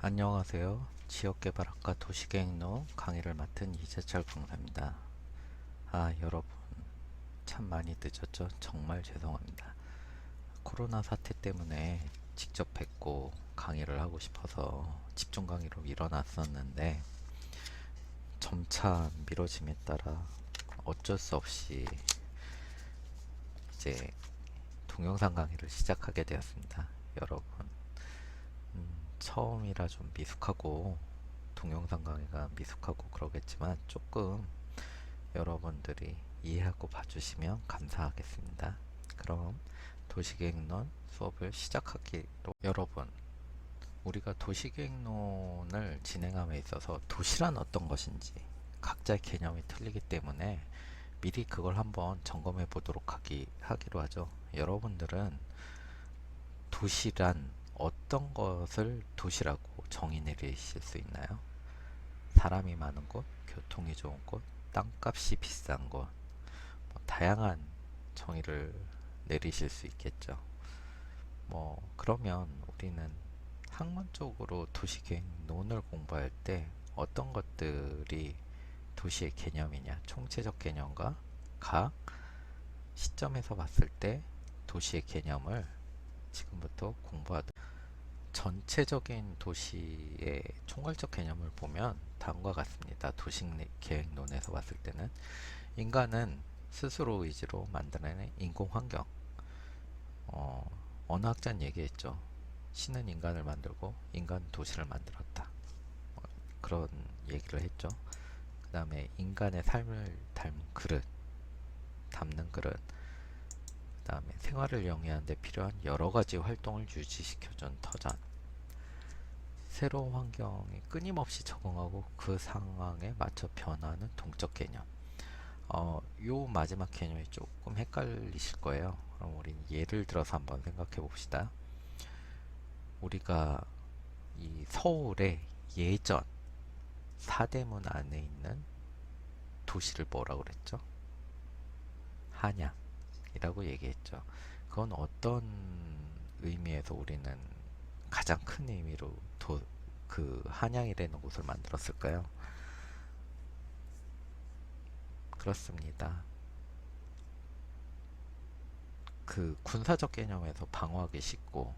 안녕하세요. 지역개발학과 도시계획로 강의를 맡은 이재철 강사입니다. 여러분, 참 많이 늦었죠? 정말 죄송합니다. 코로나 사태 때문에 직접 뵙고 강의를 하고 싶어서 집중 강의로 일어났었는데 점차 미뤄짐에 따라 어쩔 수 없이 이제 동영상 강의를 시작하게 되었습니다. 여러분, 처음이라 좀 미숙하고 동영상 강의가 미숙하고 그러겠지만 조금 여러분들이 이해하고 봐주시면 감사하겠습니다. 그럼 도시계획론 수업을 시작하기로 여러분, 우리가 도시계획론을 진행함에 있어서 도시란 어떤 것인지 각자의 개념이 틀리기 때문에 미리 그걸 한번 점검해 보도록 하기로 하죠. 여러분들은 도시란 어떤 것을 도시라고 정의 내리실 수 있나요? 사람이 많은 곳, 교통이 좋은 곳, 땅값이 비싼 곳, 다양한 정의를 내리실 수 있겠죠. 그러면 우리는 학문적으로 도시계획론을 공부할 때 어떤 것들이 도시의 개념이냐, 총체적 개념과 각 시점에서 봤을 때 도시의 개념을 지금부터 공부하도록. 전체적인 도시의 총괄적 개념을 보면 다음과 같습니다. 도시계획론에서 봤을 때는 인간은 스스로 의지로 만들어낸 인공환경. 어느 학자는 얘기했죠. 신은 인간을 만들고 인간은 도시를 만들었다. 그런 얘기를 했죠. 그 다음에 인간의 삶을 담는 그릇. 그 다음에 생활을 영위하는 데 필요한 여러 가지 활동을 유지시켜준 터전. 새로운 환경에 끊임없이 적응하고 그 상황에 맞춰 변화하는 동적 개념. 요 마지막 개념이 조금 헷갈리실 거예요. 그럼 우린 예를 들어서 한번 생각해 봅시다. 우리가 이 서울의 예전 사대문 안에 있는 도시를 뭐라고 그랬죠? 한양이라고 얘기했죠. 그건 어떤 의미에서 우리는 가장 큰 의미로 그 한양이라는 곳을 만들었을까요? 그렇습니다. 그 군사적 개념에서 방어하기 쉽고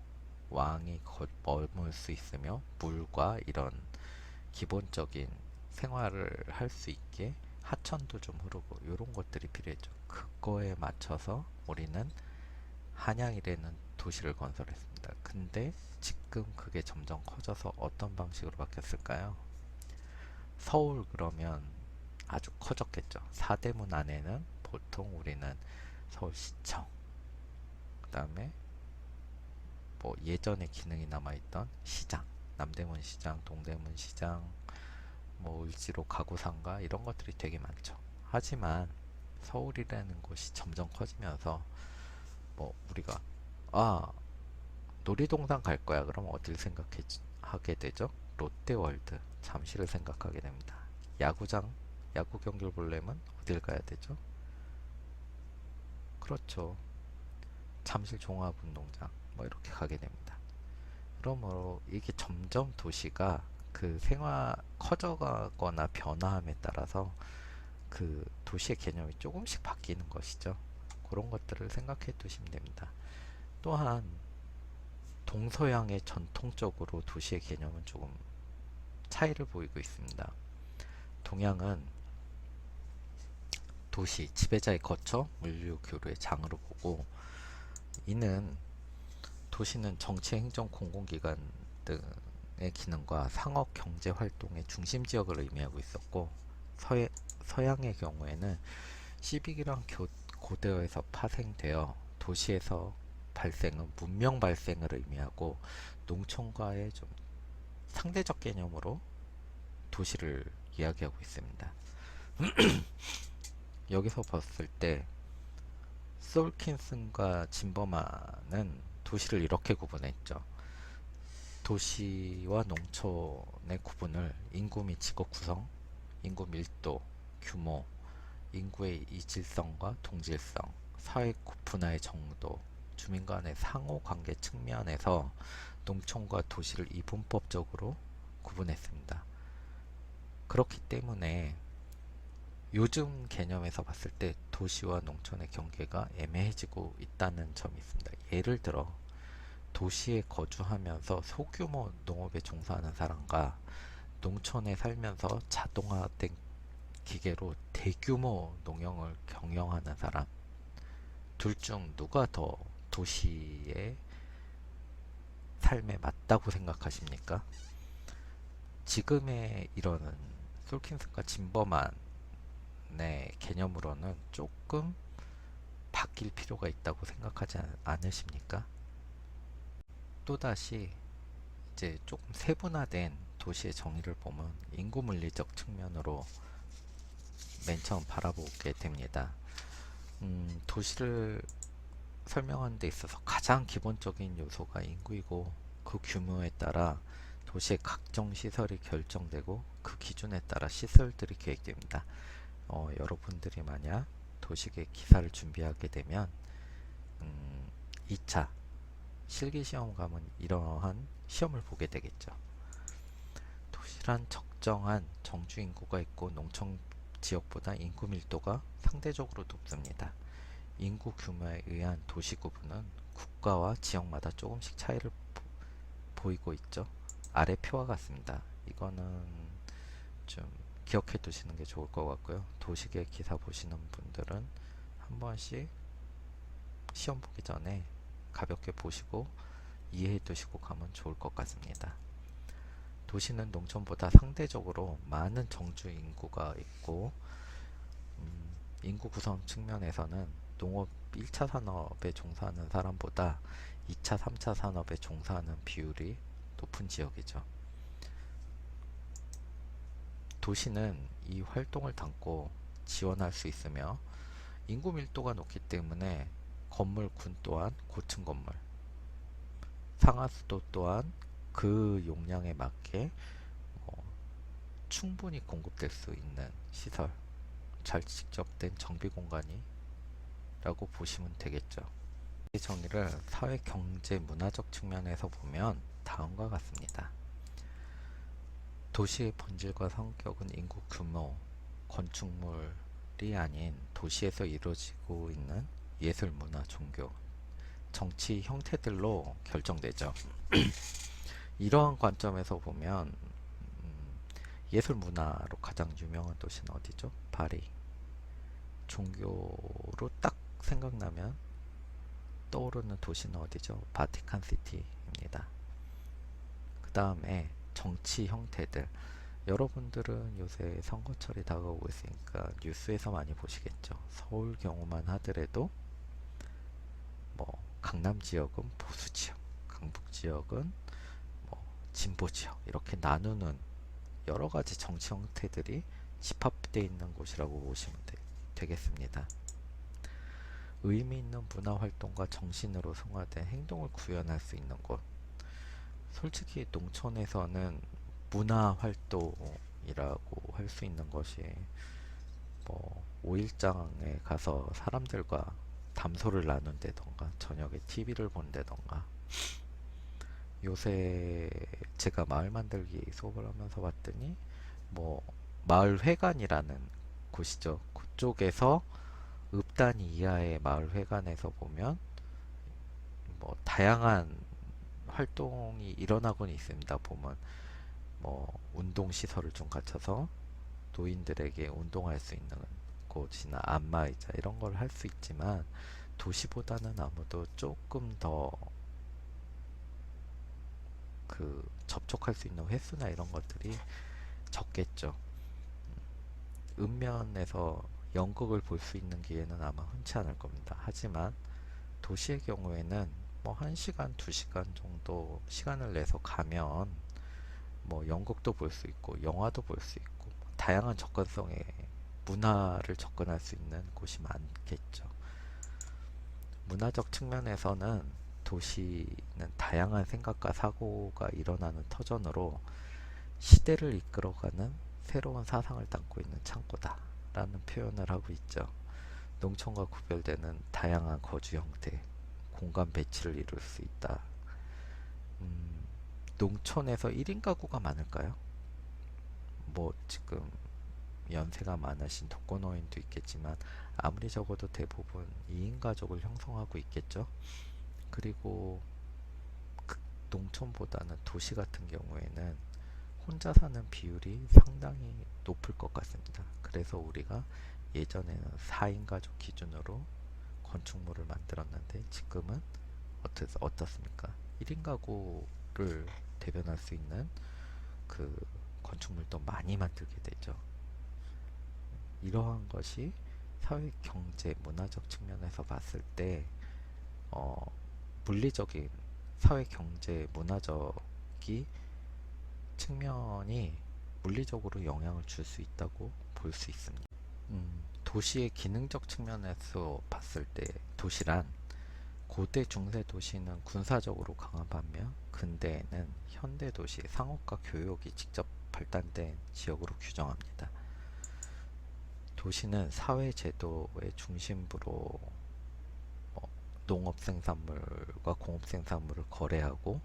왕이 머물 수 있으며 물과 이런 기본적인 생활을 할 수 있게 하천도 좀 흐르고 이런 것들이 필요했죠. 그거에 맞춰서 우리는 한양이라는 도시를 건설했습니다. 근데 지금 그게 점점 커져서 어떤 방식으로 바뀌었을까요? 서울 그러면 아주 커졌겠죠. 사대문 안에는 보통 우리는 서울시청, 그 다음에 예전에 기능이 남아있던 시장, 남대문 시장, 동대문 시장, 을지로 가구상가 이런 것들이 되게 많죠. 하지만 서울이라는 곳이 점점 커지면서 우리가 아 놀이동산 갈 거야. 그럼 어딜 생각하게 되죠? 롯데월드, 잠실을 생각하게 됩니다. 야구장, 야구 경기를 보려면 어딜 가야 되죠? 그렇죠. 잠실 종합운동장 이렇게 가게 됩니다. 그러므로 이게 점점 도시가 그 생활 커져가거나 변화함에 따라서 그 도시의 개념이 조금씩 바뀌는 것이죠. 그런 것들을 생각해 두시면 됩니다. 또한 동서양의 전통적으로 도시의 개념은 조금 차이를 보이고 있습니다. 동양은 도시, 지배자의 거처, 물류, 교류의 장으로 보고 이는 도시는 정치, 행정, 공공기관 등의 기능과 상업, 경제 활동의 중심 지역을 의미하고 있었고 서양의 경우에는 시빅이란 고대어에서 파생되어 도시에서 발생은 문명 발생을 의미하고 농촌과의 좀 상대적 개념으로 도시를 이야기하고 있습니다. 여기서 봤을 때 솔킨슨과 진버만은 도시를 이렇게 구분했죠. 도시와 농촌의 구분을 인구 및 직업 구성, 인구 밀도, 규모, 인구의 이질성과 동질성, 사회 분화의 정도, 주민 간의 상호 관계 측면에서 농촌과 도시를 이분법적으로 구분했습니다. 그렇기 때문에 요즘 개념에서 봤을 때 도시와 농촌의 경계가 애매해지고 있다는 점이 있습니다. 예를 들어 도시에 거주하면서 소규모 농업에 종사하는 사람과 농촌에 살면서 자동화된 기계로 대규모 농영을 경영하는 사람, 둘 중 누가 더 도시의 삶에 맞다고 생각하십니까? 지금의 이런 솔킨슨과 진버만의 개념으로는 조금 바뀔 필요가 있다고 생각하지 않으십니까? 또다시 이제 조금 세분화된 도시의 정의를 보면 인구 물리적 측면으로 맨 처음 바라보게 됩니다. 도시를 설명하는 데 있어서 가장 기본적인 요소가 인구이고 그 규모에 따라 도시의 각종 시설이 결정되고 그 기준에 따라 시설들이 계획됩니다. 여러분들이 만약 도시계획 기사를 준비하게 되면 2차 실기시험 가면 이러한 시험을 보게 되겠죠. 도시란 적정한 정주 인구가 있고 농촌 지역보다 인구 밀도가 상대적으로 높습니다. 인구 규모에 의한 도시 구분은 국가와 지역마다 조금씩 차이를 보이고 있죠. 아래 표와 같습니다. 이거는 좀 기억해 두시는 게 좋을 것 같고요. 도시계획 기사 보시는 분들은 한 번씩 시험 보기 전에 가볍게 보시고 이해해 두시고 가면 좋을 것 같습니다. 도시는 농촌보다 상대적으로 많은 정주 인구가 있고 인구 구성 측면에서는 농업 1차 산업에 종사하는 사람보다 2차, 3차 산업에 종사하는 비율이 높은 지역이죠. 도시는 이 활동을 담고 지원할 수 있으며 인구 밀도가 높기 때문에 건물군 또한 고층 건물, 상하수도 또한 그 용량에 맞게 충분히 공급될 수 있는 시설, 잘 직접된 정비 공간이라고 보시면 되겠죠. 이 정의를 사회, 경제, 문화적 측면에서 보면 다음과 같습니다. 도시의 본질과 성격은 인구 규모, 건축물이 아닌 도시에서 이루어지고 있는 예술, 문화, 종교, 정치 형태들로 결정되죠. 이러한 관점에서 보면 예술 문화로 가장 유명한 도시는 어디죠? 파리. 종교로 딱 생각나면 떠오르는 도시는 어디죠? 바티칸 시티입니다. 그 다음에 정치 형태들. 여러분들은 요새 선거철이 다가오고 있으니까 뉴스에서 많이 보시겠죠. 서울 경우만 하더라도 뭐 강남 지역은 보수 지역, 강북 지역은 뭐 진보 지역 이렇게 나누는 여러 가지 정치 형태들이 집합되어 있는 곳이라고 보시면 되겠습니다. 의미 있는 문화 활동과 정신으로 승화된 행동을 구현할 수 있는 곳. 솔직히 농촌에서는 문화 활동이라고 할 수 있는 것이 뭐 5일장에 가서 사람들과 담소를 나눈다던가 저녁에 TV를 본다던가 요새 제가 마을 만들기 수업을 하면서 봤더니 뭐 마을회관이라는 곳이죠. 그쪽에서 읍단위 이하의 마을회관에서 보면 뭐 다양한 활동이 일어나곤 있습니다. 보면 뭐 운동시설을 좀 갖춰서 노인들에게 운동할 수 있는 곳이나 안마의자 이런 걸 할 수 있지만 도시보다는 아무도 조금 더 그 접촉할 수 있는 횟수나 이런 것들이 적겠죠. 읍면에서 연극을 볼 수 있는 기회는 아마 흔치 않을 겁니다. 하지만 도시의 경우에는 뭐 1시간, 2시간 정도 시간을 내서 가면 뭐 연극도 볼 수 있고 영화도 볼 수 있고 다양한 접근성의 문화를 접근할 수 있는 곳이 많겠죠. 문화적 측면에서는 도시는 다양한 생각과 사고가 일어나는 터전으로 시대를 이끌어가는 새로운 사상을 담고 있는 창고다 라는 표현을 하고 있죠. 농촌과 구별되는 다양한 거주 형태, 공간 배치를 이룰 수 있다. 농촌에서 1인 가구가 많을까요? 뭐 지금 연세가 많으신 독거노인도 있겠지만 아무리 적어도 대부분 2인 가족을 형성하고 있겠죠. 그리고 그 농촌보다는 도시 같은 경우에는 혼자 사는 비율이 상당히 높을 것 같습니다. 그래서 우리가 예전에는 4인 가족 기준으로 건축물을 만들었는데 지금은 어떻습니까? 1인 가구를 대변할 수 있는 그 건축물도 많이 만들게 되죠. 이러한 것이 사회, 경제, 문화적 측면에서 봤을 때 어, 물리적인 사회, 경제, 문화적이 측면이 물리적으로 영향을 줄 수 있다고 볼 수 있습니다. 도시의 기능적 측면에서 봤을 때 도시란 고대 중세 도시는 군사적으로 강한 반면 근대에는 현대 도시, 상업과 교육이 직접 발달된 지역으로 규정합니다. 도시는 사회 제도의 중심부로 농업 생산물과 공업 생산물을 거래하고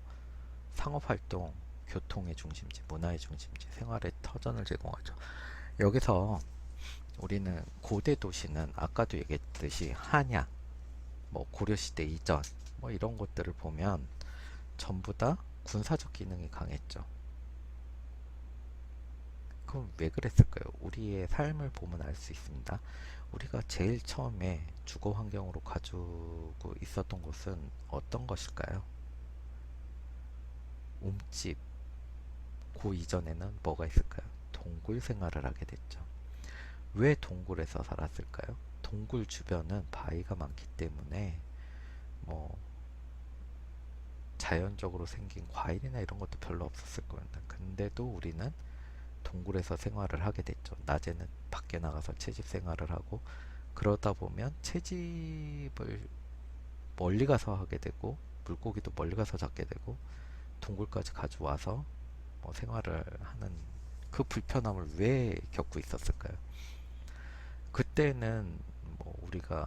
상업 활동, 교통의 중심지, 문화의 중심지, 생활의 터전을 제공하죠. 여기서 우리는 고대 도시는 아까도 얘기했듯이 한약, 뭐 고려시대 이전, 뭐 이런 것들을 보면 전부 다 군사적 기능이 강했죠. 그럼 왜 그랬을까요? 우리의 삶을 보면 알 수 있습니다. 우리가 제일 처음에 주거 환경으로 가지고 있었던 곳은 어떤 것일까요? 움집, 그 이전에는 뭐가 있을까요? 동굴 생활을 하게 됐죠. 왜 동굴에서 살았을까요? 동굴 주변은 바위가 많기 때문에 뭐 자연적으로 생긴 과일이나 이런 것도 별로 없었을 겁니다. 근데도 우리는 동굴에서 생활을 하게 됐죠. 낮에는 밖에 나가서 채집 생활을 하고 그러다 보면 채집을 멀리 가서 하게 되고 물고기도 멀리 가서 잡게 되고 동굴까지 가져와서 뭐 생활을 하는 그 불편함을 왜 겪고 있었을까요? 그때는 뭐 우리가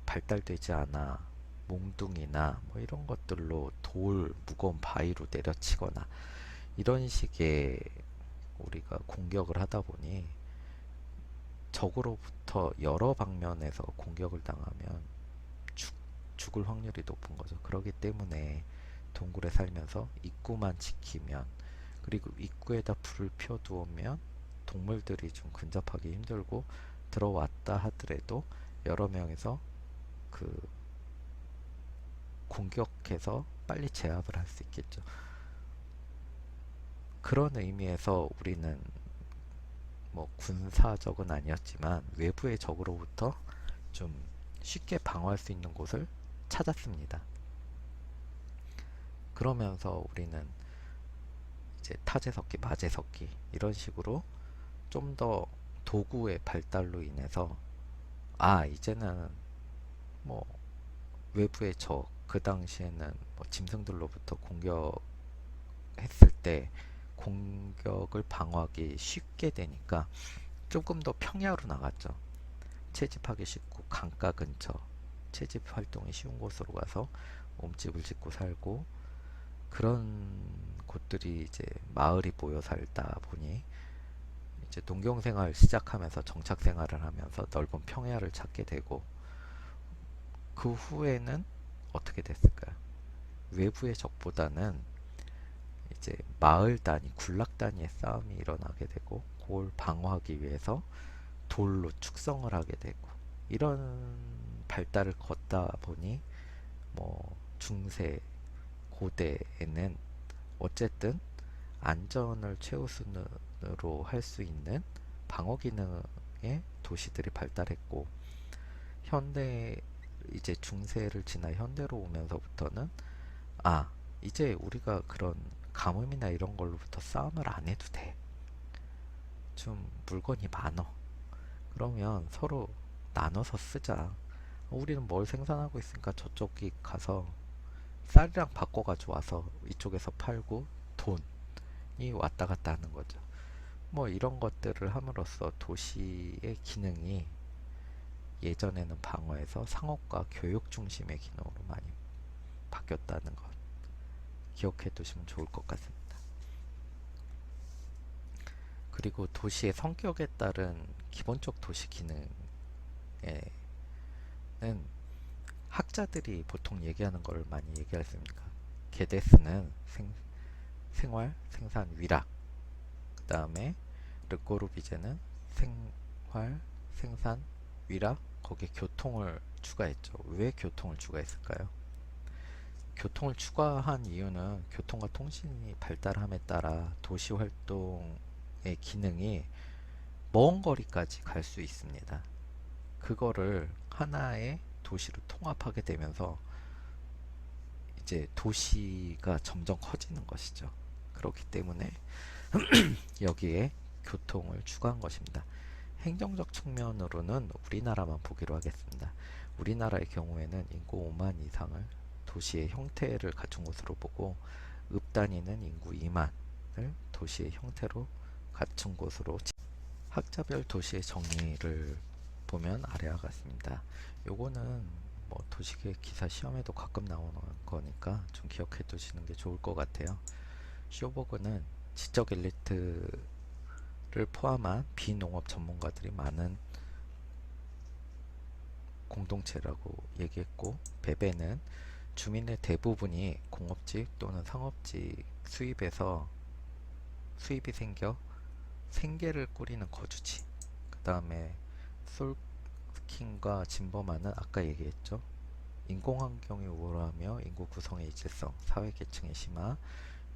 발달되지 않아 몽둥이나 뭐 이런 것들로 돌, 무거운 바위로 내려치거나 이런 식의 우리가 공격을 하다 보니 적으로부터 여러 방면에서 공격을 당하면 죽을 확률이 높은 거죠. 그렇기 때문에 동굴에 살면서 입구만 지키면 그리고 입구에다 불을 펴두면 동물들이 좀 근접하기 힘들고 들어왔다 하더라도 여러 명에서 그 공격해서 빨리 제압을 할 수 있겠죠. 그런 의미에서 우리는 뭐 군사적은 아니었지만 외부의 적으로부터 좀 쉽게 방어할 수 있는 곳을 찾았습니다. 그러면서 우리는 이제 타제석기, 마제석기 이런 식으로 좀 더 도구의 발달로 인해서 이제는 뭐 외부의 적, 그 당시에는 뭐 짐승들로부터 공격했을 때 공격을 방어하기 쉽게 되니까 조금 더 평야로 나갔죠. 채집하기 쉽고 강가 근처 채집 활동이 쉬운 곳으로 가서 몸집을 짓고 살고 그런 곳들이 이제 마을이 모여 살다 보니 이제 농경 생활 시작하면서 정착 생활을 하면서 넓은 평야를 찾게 되고 그 후에는 어떻게 됐을까요? 외부의 적보다는 이제 마을 단위, 군락 단위의 싸움이 일어나게 되고 그걸 방어하기 위해서 돌로 축성을 하게 되고 이런 발달을 걷다 보니 뭐 중세, 고대에는 어쨌든 안전을 최우선으로 할 수 있는 방어 기능의 도시들이 발달했고 현대 이제 중세를 지나 현대로 오면서부터는 이제 우리가 그런 가뭄이나 이런 걸로부터 싸움을 안 해도 돼. 좀 물건이 많어. 그러면 서로 나눠서 쓰자. 우리는 뭘 생산하고 있으니까 저쪽이 가서 쌀이랑 바꿔가지고 와서 이쪽에서 팔고 돈이 왔다 갔다 하는 거죠. 뭐 이런 것들을 함으로써 도시의 기능이 예전에는 방어에서 상업과 교육 중심의 기능으로 많이 바뀌었다는 것. 기억해 두시면 좋을 것 같습니다. 그리고 도시의 성격에 따른 기본적 도시 기능에는 학자들이 보통 얘기하는 걸 많이 얘기하십니까? 게데스는 생활, 생산, 위락. 그 다음에 르꼬르비제는 생활, 생산, 위락. 거기에 교통을 추가했죠. 왜 교통을 추가했을까요? 교통을 추가한 이유는 교통과 통신이 발달함에 따라 도시 활동의 기능이 먼 거리까지 갈 수 있습니다. 그거를 하나의 도시로 통합하게 되면서 이제 도시가 점점 커지는 것이죠. 그렇기 때문에 여기에 교통을 추가한 것입니다. 행정적 측면으로는 우리나라만 보기로 하겠습니다. 우리나라의 경우에는 인구 5만 이상을 도시의 형태를 갖춘 곳으로 보고 읍단위는 인구 2만을 도시의 형태로 갖춘 곳으로 학자별 도시의 정의를 보면 아래와 같습니다. 요거는 뭐 도시계획 기사 시험에도 가끔 나오는 거니까 좀 기억해 두시는 게 좋을 것 같아요. 쇼버그는 지적 엘리트를 포함한 비농업 전문가들이 많은 공동체라고 얘기했고, 베베는 주민의 대부분이 공업직 또는 상업직 수입이 생겨 생계를 꾸리는 거주지. 그 다음에 솔킨과 진버만은 아까 얘기했죠. 인공환경이 우월하며 인구 구성의 이질성, 사회계층의 심화,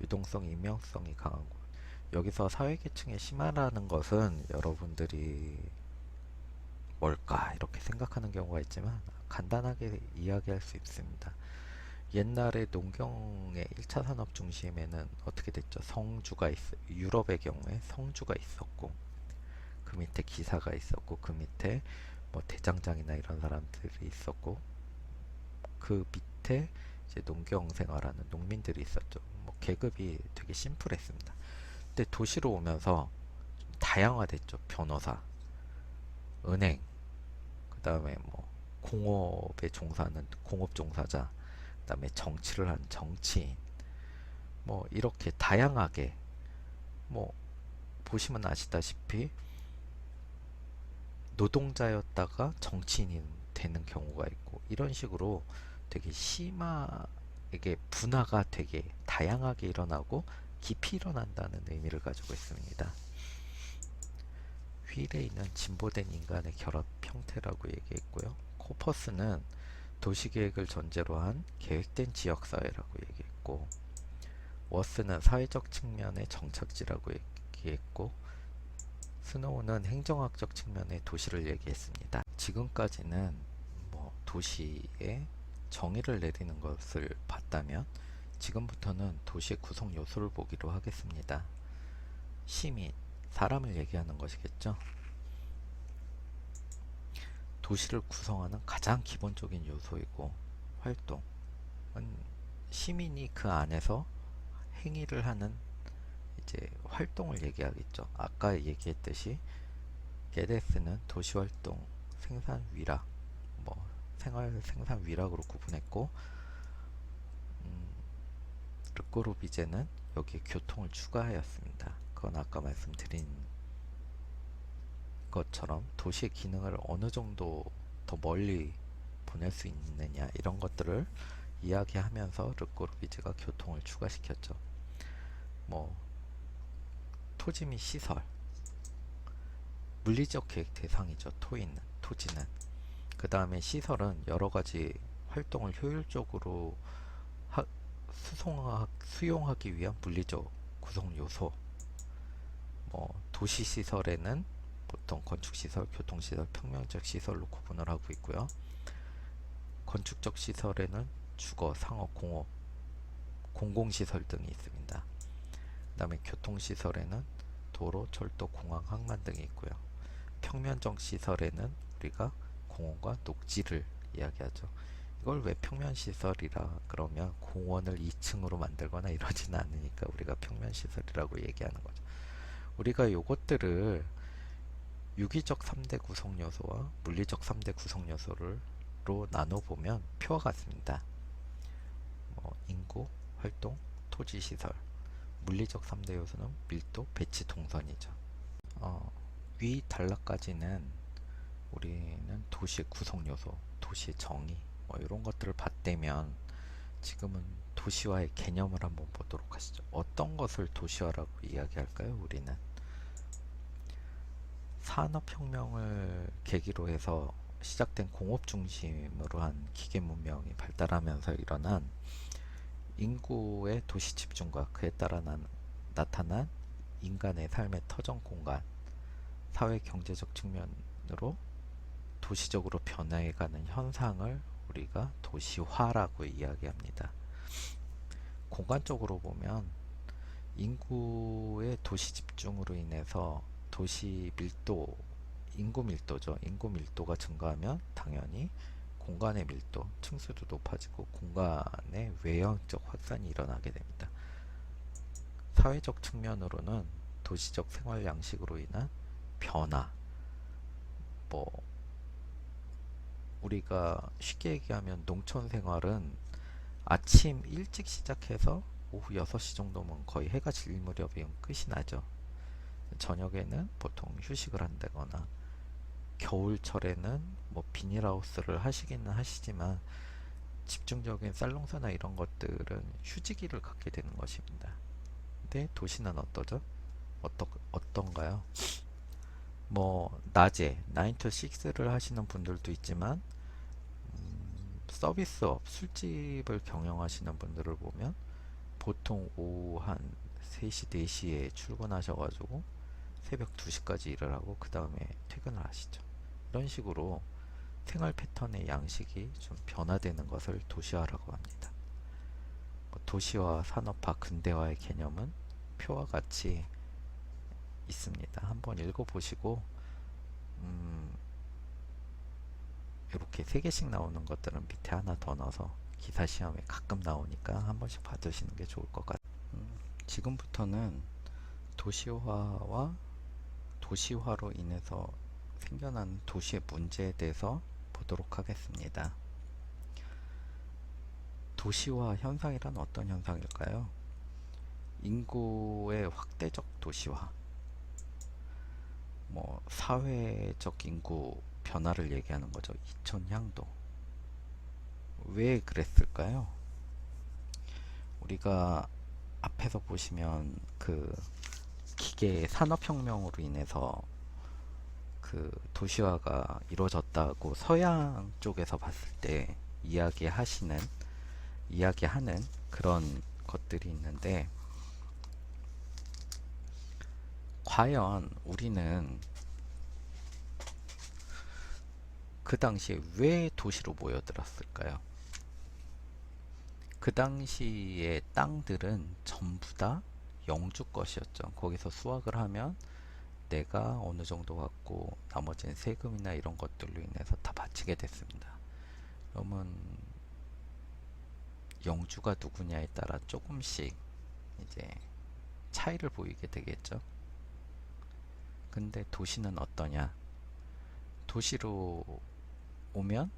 유동성, 익명성이 강한 곳. 여기서 사회계층의 심화라는 것은 여러분들이 뭘까 이렇게 생각하는 경우가 있지만 간단하게 이야기할 수 있습니다. 옛날에 농경의 1차 산업 중심에는 어떻게 됐죠? 유럽의 경우에 성주가 있었고, 그 밑에 기사가 있었고, 그 밑에 뭐 대장장이나 이런 사람들이 있었고, 그 밑에 이제 농경 생활하는 농민들이 있었죠. 뭐 계급이 되게 심플했습니다. 근데 도시로 오면서 좀 다양화됐죠. 변호사, 은행, 그 다음에 뭐 공업에 종사하는 공업 종사자, 그 다음에 정치를 하는 정치인, 뭐 이렇게 다양하게 뭐 보시면 아시다시피 노동자였다가 정치인이 되는 경우가 있고, 이런 식으로 되게 이게 분화가 되게 다양하게 일어나고 깊이 일어난다는 의미를 가지고 있습니다. 휠레이는 진보된 인간의 결합 형태라고 얘기했고요. 코퍼스는 도시계획을 전제로 한 계획된 지역사회라고 얘기했고, 워스는 사회적 측면의 정착지라고 얘기했고, 스노우는 행정학적 측면의 도시를 얘기했습니다. 지금까지는 뭐 도시의 정의를 내리는 것을 봤다면, 지금부터는 도시의 구성 요소를 보기로 하겠습니다. 시민, 사람을 얘기하는 것이겠죠. 도시를 구성하는 가장 기본적인 요소이고, 활동은 시민이 그 안에서 행위를 하는 이제 활동을 얘기하겠죠. 아까 얘기했듯이 게데스는 도시활동, 생산 위락, 뭐 생활 생산 위락으로 구분했고, 르꼬르비제는 여기에 교통을 추가하였습니다. 그건 아까 말씀드린 것처럼 도시의 기능을 어느 정도 더 멀리 보낼 수 있느냐 이런 것들을 이야기하면서 르꼬르비제가 교통을 추가시켰죠. 뭐 토지 및 시설, 물리적 계획 대상이죠. 토지는. 그 다음에 시설은 여러 가지 활동을 효율적으로 수용하기 위한 물리적 구성 요소. 뭐 도시 시설에는 보통 건축시설, 교통시설, 평면적 시설로 구분을 하고 있고요. 건축적 시설에는 주거, 상업, 공업, 공공시설 등이 있습니다. 그 다음에 교통시설에는 도로, 철도, 공항, 항만 등이 있고요. 평면적 시설에는 우리가 공원과 녹지를 이야기하죠. 이걸 왜 평면시설이라 그러면 공원을 2층으로 만들거나 이러지는 않으니까 우리가 평면시설이라고 얘기하는 거죠. 우리가 요것들을 유기적 3대 구성요소와 물리적 3대 구성요소로 나눠보면 표와 같습니다. 인구, 활동, 토지 시설. 물리적 3대 요소는 밀도, 배치, 동선이죠. 위 단락까지는 우리는 도시의 구성 요소, 도시의 정의, 뭐 이런 것들을 봤다면 지금은 도시화의 개념을 한번 보도록 하시죠. 어떤 것을 도시화라고 이야기할까요? 우리는 산업혁명을 계기로 해서 시작된 공업 중심으로 한 기계 문명이 발달하면서 일어난 인구의 도시 집중과 그에 따라 나타난 인간의 삶의 터전 공간, 사회 경제적 측면으로 도시적으로 변해가는 현상을 우리가 도시화라고 이야기합니다. 공간적으로 보면 인구의 도시 집중으로 인해서 도시 밀도, 인구 밀도죠. 인구 밀도가 증가하면 당연히 공간의 밀도, 층수도 높아지고 공간의 외형적 확산이 일어나게 됩니다. 사회적 측면으로는 도시적 생활 양식으로 인한 변화, 뭐 우리가 쉽게 얘기하면 농촌 생활은 아침 일찍 시작해서 오후 6시 정도면 거의 해가 질 무렵이면 끝이 나죠. 저녁에는 보통 휴식을 한다거나 겨울철에는 뭐 비닐하우스를 하시기는 하시지만 집중적인 쌀농사나 이런 것들은 휴지기를 갖게 되는 것입니다. 근데 도시는 어떠죠? 어떤가요? 뭐 낮에 9 to 6를 하시는 분들도 있지만 서비스업, 술집을 경영하시는 분들을 보면 보통 오후 한 3시, 4시에 출근하셔가지고 새벽 2시까지 일을 하고 그 다음에 퇴근을 하시죠. 이런 식으로 생활 패턴의 양식이 좀 변화되는 것을 도시화라고 합니다. 도시화, 산업화, 근대화의 개념은 표와 같이 있습니다. 한번 읽어보시고 이렇게 3개씩 나오는 것들은 밑에 하나 더 넣어서 기사 시험에 가끔 나오니까 한 번씩 봐두시는 게 좋을 것 같아요. 지금부터는 도시화와 도시화로 인해서 생겨난 도시의 문제에 대해서 보도록 하겠습니다. 도시화 현상이란 어떤 현상일까요? 인구의 확대적 도시화, 뭐 사회적 인구 변화를 얘기하는 거죠. 이촌향도. 왜 그랬을까요? 우리가 앞에서 보시면 그 기계 산업혁명으로 인해서 그 도시화가 이루어졌다고 서양 쪽에서 봤을 때 이야기하는 그런 것들이 있는데, 과연 우리는 그 당시에 왜 도시로 모여들었을까요? 그 당시의 땅들은 전부 다 영주 것이었죠. 거기서 수확을 하면 내가 어느 정도 갖고 나머지는 세금이나 이런 것들로 인해서 다 바치게 됐습니다. 그러면 영주가 누구냐에 따라 조금씩 이제 차이를 보이게 되겠죠. 근데 도시는 어떠냐? 도시로 오면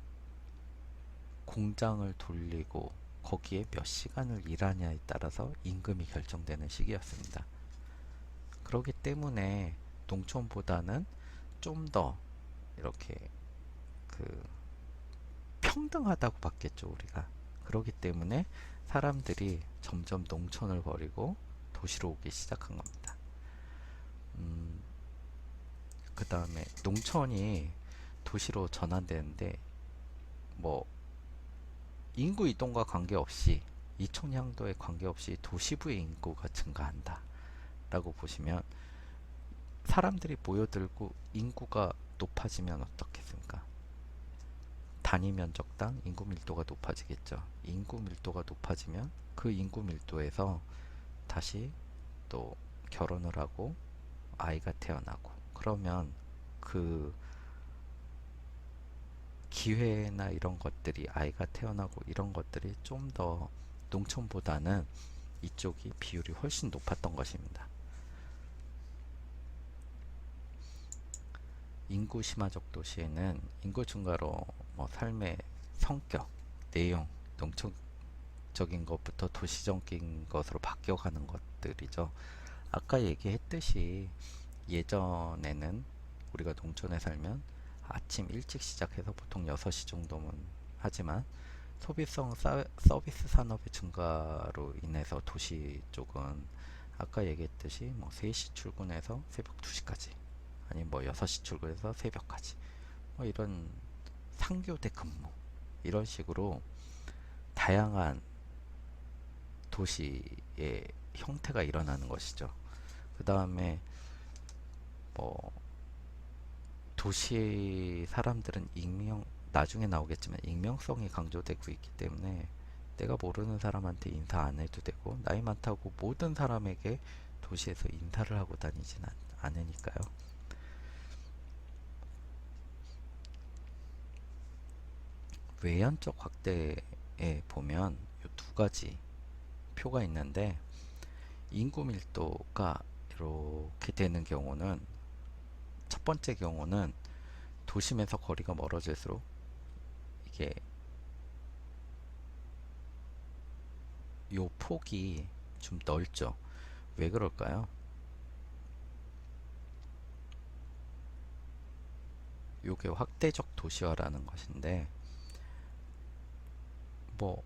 공장을 돌리고 거기에 몇 시간을 일하냐에 따라서 임금이 결정되는 시기였습니다. 그렇기 때문에 농촌보다는 좀 더 이렇게 그 평등하다고 봤겠죠, 우리가. 그렇기 때문에 사람들이 점점 농촌을 버리고 도시로 오기 시작한 겁니다. 그 다음에 농촌이 도시로 전환되는데 뭐 인구 이동과 관계없이, 이촌향도에 관계없이 도시부의 인구가 증가한다 라고 보시면, 사람들이 모여들고 인구가 높아지면 어떻겠습니까? 단위 면적당 인구 밀도가 높아지겠죠. 인구 밀도가 높아지면 그 인구 밀도에서 다시 또 결혼을 하고 아이가 태어나고, 그러면 그 기회나 이런 것들이, 아이가 태어나고 이런 것들이 좀 더 농촌보다는 이쪽이 비율이 훨씬 높았던 것입니다. 인구 심화적 도시에는 인구 증가로 뭐 삶의 성격, 내용, 농촌 광역적인 것부터 도시적인 것으로 바뀌어가는 것들이죠. 아까 얘기했듯이 예전에는 우리가 농촌에 살면 아침 일찍 시작해서 보통 6시 정도면 하지만 소비성 서비스 산업의 증가로 인해서 도시 쪽은 아까 얘기했듯이 뭐 3시 출근해서 새벽 2시까지 아니 뭐 6시 출근해서 새벽까지 뭐 이런 상교대 근무 이런 식으로 다양한 도시의 형태가 일어나는 것이죠. 그 다음에 뭐 도시 사람들은 나중에 나오겠지만 익명성이 강조되고 있기 때문에 내가 모르는 사람한테 인사 안 해도 되고 나이 많다고 모든 사람에게 도시에서 인사를 하고 다니진 않으니까요. 외연적 확대에 보면 이 두 가지 표가 있는데 인구 밀도가 이렇게 되는 경우는 첫 번째 경우는 도심에서 거리가 멀어질수록 이게 요 폭이 좀 넓죠. 왜 그럴까요? 요게 확대적 도시화라는 것인데 뭐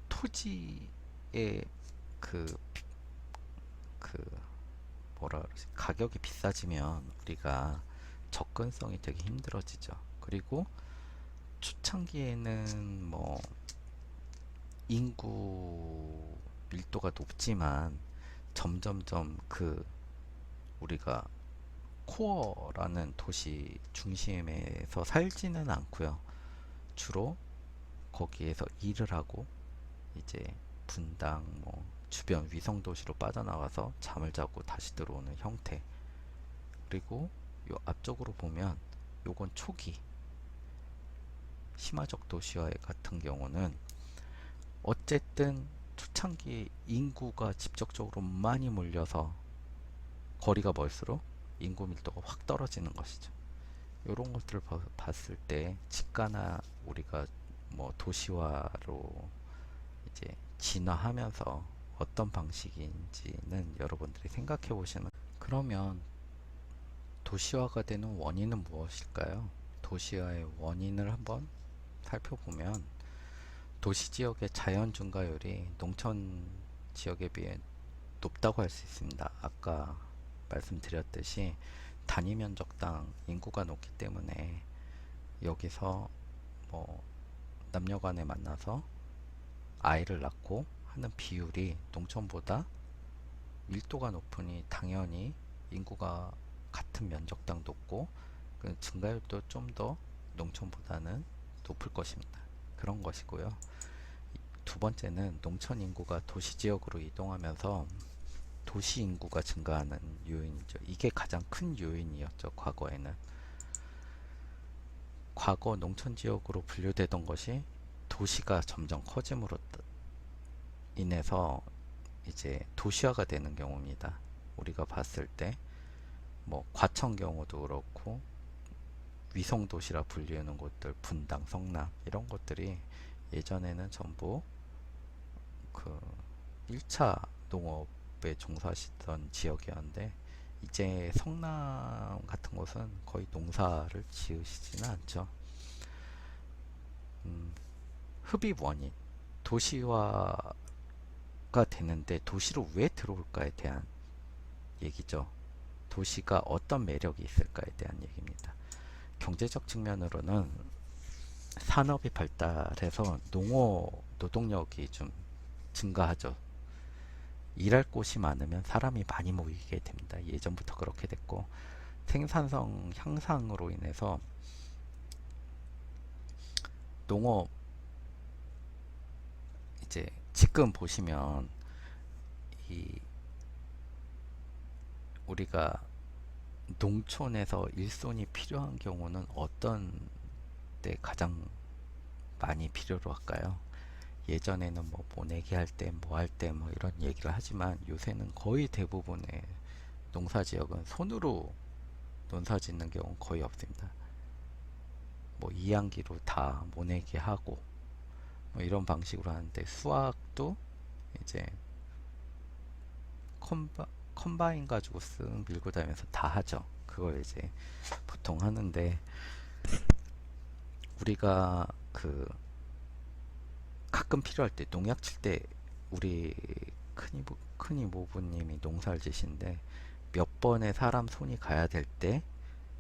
토지의 그, 그 뭐라 그러지? 가격이 비싸지면 우리가 접근성이 되게 힘들어지죠. 그리고 초창기에는 뭐 인구 밀도가 높지만 점점점 우리가 코어라는 도시 중심에서 살지는 않고요. 주로 거기에서 일을 하고 이제 분당 뭐 주변 위성 도시로 빠져나가서 잠을 자고 다시 들어오는 형태. 그리고 요 앞쪽으로 보면 요건 초기 심화적 도시화 같은 경우는 어쨌든 초창기 인구가 직접적으로 많이 몰려서 거리가 멀수록 인구 밀도가 확 떨어지는 것이죠. 이런 것들을 봤을 때 집가나 우리가 뭐 도시화로 이제 진화하면서 어떤 방식인지는 여러분들이 생각해 보시면 그러면 도시화가 되는 원인은 무엇일까요? 도시화의 원인을 한번 살펴보면 도시 지역의 자연 증가율이 농촌 지역에 비해 높다고 할 수 있습니다. 아까 말씀드렸듯이 단위 면적당 인구가 높기 때문에 여기서 뭐 남녀 간에 만나서 아이를 낳고 하는 비율이 농촌보다 밀도가 높으니 당연히 인구가 같은 면적당 높고 그 증가율도 좀 더 농촌보다는 높을 것입니다. 그런 것이고요. 두 번째는 농촌 인구가 도시 지역으로 이동하면서 도시 인구가 증가하는 요인이죠. 이게 가장 큰 요인이었죠. 과거에는. 과거 농촌 지역으로 분류되던 것이 도시가 점점 커짐으로 인해서 이제 도시화가 되는 경우입니다. 우리가 봤을 때 뭐 과천 경우도 그렇고 위성 도시라 불리는 곳들 분당, 성남 이런 것들이 예전에는 전부 그 1차 농업에 종사하시던 지역이었는데 이제 성남 같은 곳은 거의 농사를 지으시지는 않죠. 흡입 원인 도시화가 되는데 도시로 왜 들어올까에 대한 얘기죠. 도시가 어떤 매력이 있을까에 대한 얘기입니다. 경제적 측면으로는 산업이 발달해서 노동력이 좀 증가하죠. 일할 곳이 많으면 사람이 많이 모이게 됩니다. 예전부터 그렇게 됐고 생산성 향상으로 인해서 농업 이제 지금 보시면 이 우리가 농촌에서 일손이 필요한 경우는 어떤 때 가장 많이 필요로 할까요? 예전에는 뭐 모내기 할 때 뭐 할 때 뭐 이런 얘기를 하지만 요새는 거의 대부분의 농사 지역은 손으로 농사 짓는 경우는 거의 없습니다. 뭐 이양기로 다 모내기 하고 뭐 이런 방식으로 하는데 수학도 이제 컴바인 가지고 쓱 밀고 다니면서 다 하죠. 그걸 이제 보통 하는데 우리가 그 가끔 필요할 때 농약 칠 때 우리 큰 이모부님이 농사를 지신데 몇 번의 사람 손이 가야 될 때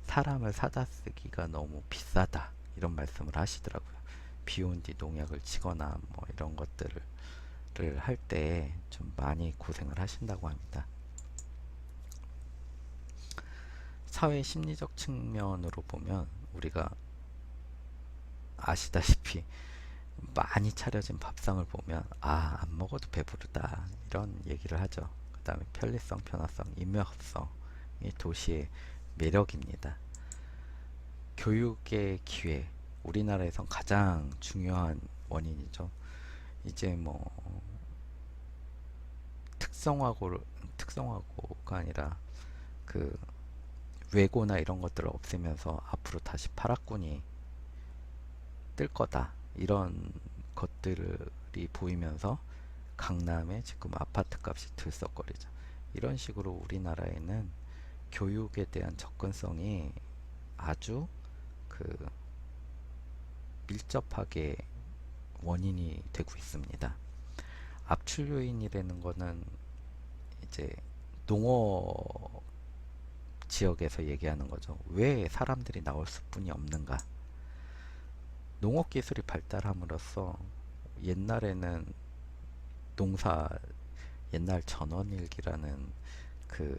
사람을 사다 쓰기가 너무 비싸다 이런 말씀을 하시더라고요. 비온 뒤 농약을 치거나 뭐 이런 것들을 할 때 좀 많이 고생을 하신다고 합니다. 사회 심리적 측면으로 보면 우리가 아시다시피 많이 차려진 밥상을 보면 아, 안 먹어도 배부르다 이런 얘기를 하죠. 그 다음에 편리성, 편화성, 인명성이 도시의 매력입니다. 교육의 기회, 우리나라에선 가장 중요한 원인이죠. 이제 뭐 특성화고가 아니라 그 외고나 이런 것들을 없애면서 앞으로 다시 파락군이 뜰 거다 이런 것들이 보이면서 강남에 지금 아파트 값이 들썩거리죠. 이런 식으로 우리나라에는 교육에 대한 접근성이 아주 그 밀접하게 원인이 되고 있습니다. 압출 요인이라는 거는 이제 농업 지역에서 얘기하는 거죠. 왜 사람들이 나올 수뿐이 없는가? 농업 기술이 발달함으로써 옛날에는 농사 옛날 전원일기라는 그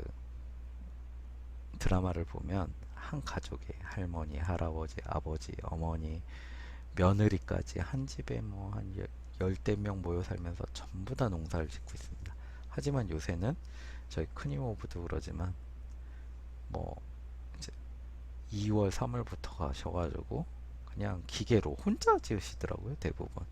드라마를 보면 한 가족의 할머니, 할아버지, 아버지, 어머니, 며느리까지 한 집에 뭐 한 열대 명 모여 살면서 전부 다 농사를 짓고 있습니다. 하지만 요새는 저희 큰이모부도 그러지만 뭐 이제 2월, 3월부터 가셔가지고 그냥 기계로 혼자 지으시더라고요, 대부분.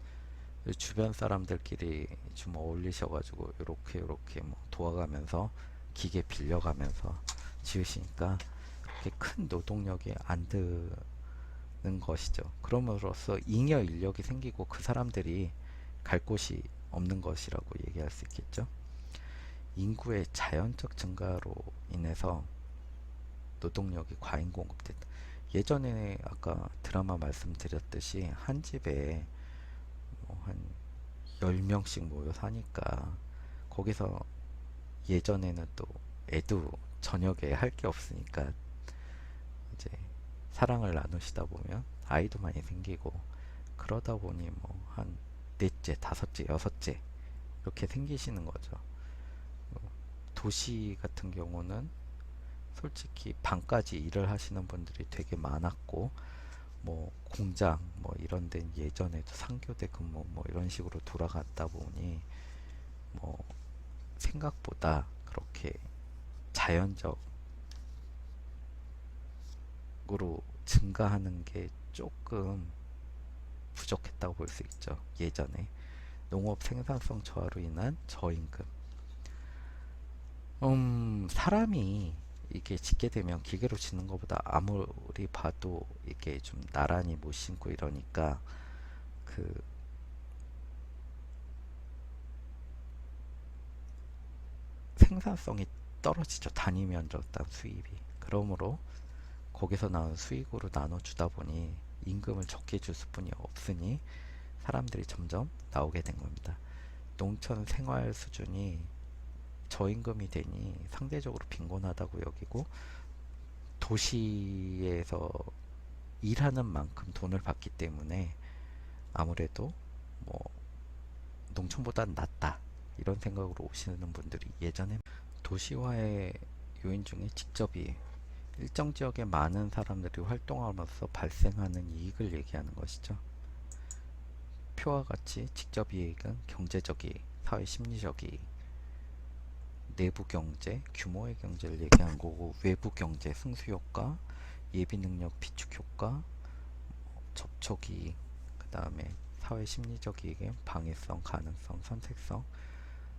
주변 사람들끼리 좀 어울리셔가지고 요렇게 뭐 도와가면서 기계 빌려가면서 지으시니까 그렇게 큰 노동력이 안 드는 것이죠. 그럼으로써 잉여 인력이 생기고 그 사람들이 갈 곳이 없는 것이라고 얘기할 수 있겠죠. 인구의 자연적 증가로 인해서 노동력이 과잉 공급됐다. 예전에 아까 드라마 말씀드렸듯이 한 집에 뭐한 10명씩 모여 사니까 거기서 예전에는 또 애도 저녁에 할 게 없으니까 이제 사랑을 나누시다 보면 아이도 많이 생기고 그러다 보니 뭐 한 넷째, 다섯째, 여섯째 이렇게 생기시는 거죠. 도시 같은 경우는 솔직히 밤까지 일을 하시는 분들이 되게 많았고 뭐 공장 뭐 이런 데는 예전에도 상교대 근무 뭐 이런 식으로 돌아갔다 보니 뭐 생각보다 그렇게 자연적으로 증가하는 게 조금 부족했다고 볼 수 있죠. 예전에 농업 생산성 저하로 인한 저임금. 사람이 이게 짓게 되면 기계로 짓는 것보다 아무리 봐도 이게 좀 나란히 못 심고 이러니까 그 생산성이 떨어지죠. 단위 면적당 수입이. 그러므로 거기서 나온 수익으로 나눠주다 보니 임금을 적게 줄 수뿐이 없으니 사람들이 점점 나오게 된 겁니다. 농촌 생활 수준이 저임금이 되니 상대적으로 빈곤하다고 여기고 도시에서 일하는 만큼 돈을 받기 때문에 아무래도 뭐 농촌보다 낫다 이런 생각으로 오시는 분들이 예전에 도시화의 요인 중에 직접이 일정 지역에 많은 사람들이 활동함으로써 발생하는 이익을 얘기하는 것이죠. 표와 같이 직접 이익은 경제적 이익, 사회 심리적 이익, 내부 경제, 규모의 경제를 얘기하는 거고 외부 경제, 승수 효과, 예비 능력 비축 효과, 접촉 이익, 그 다음에 사회 심리적 이익의 방해성, 가능성, 선택성,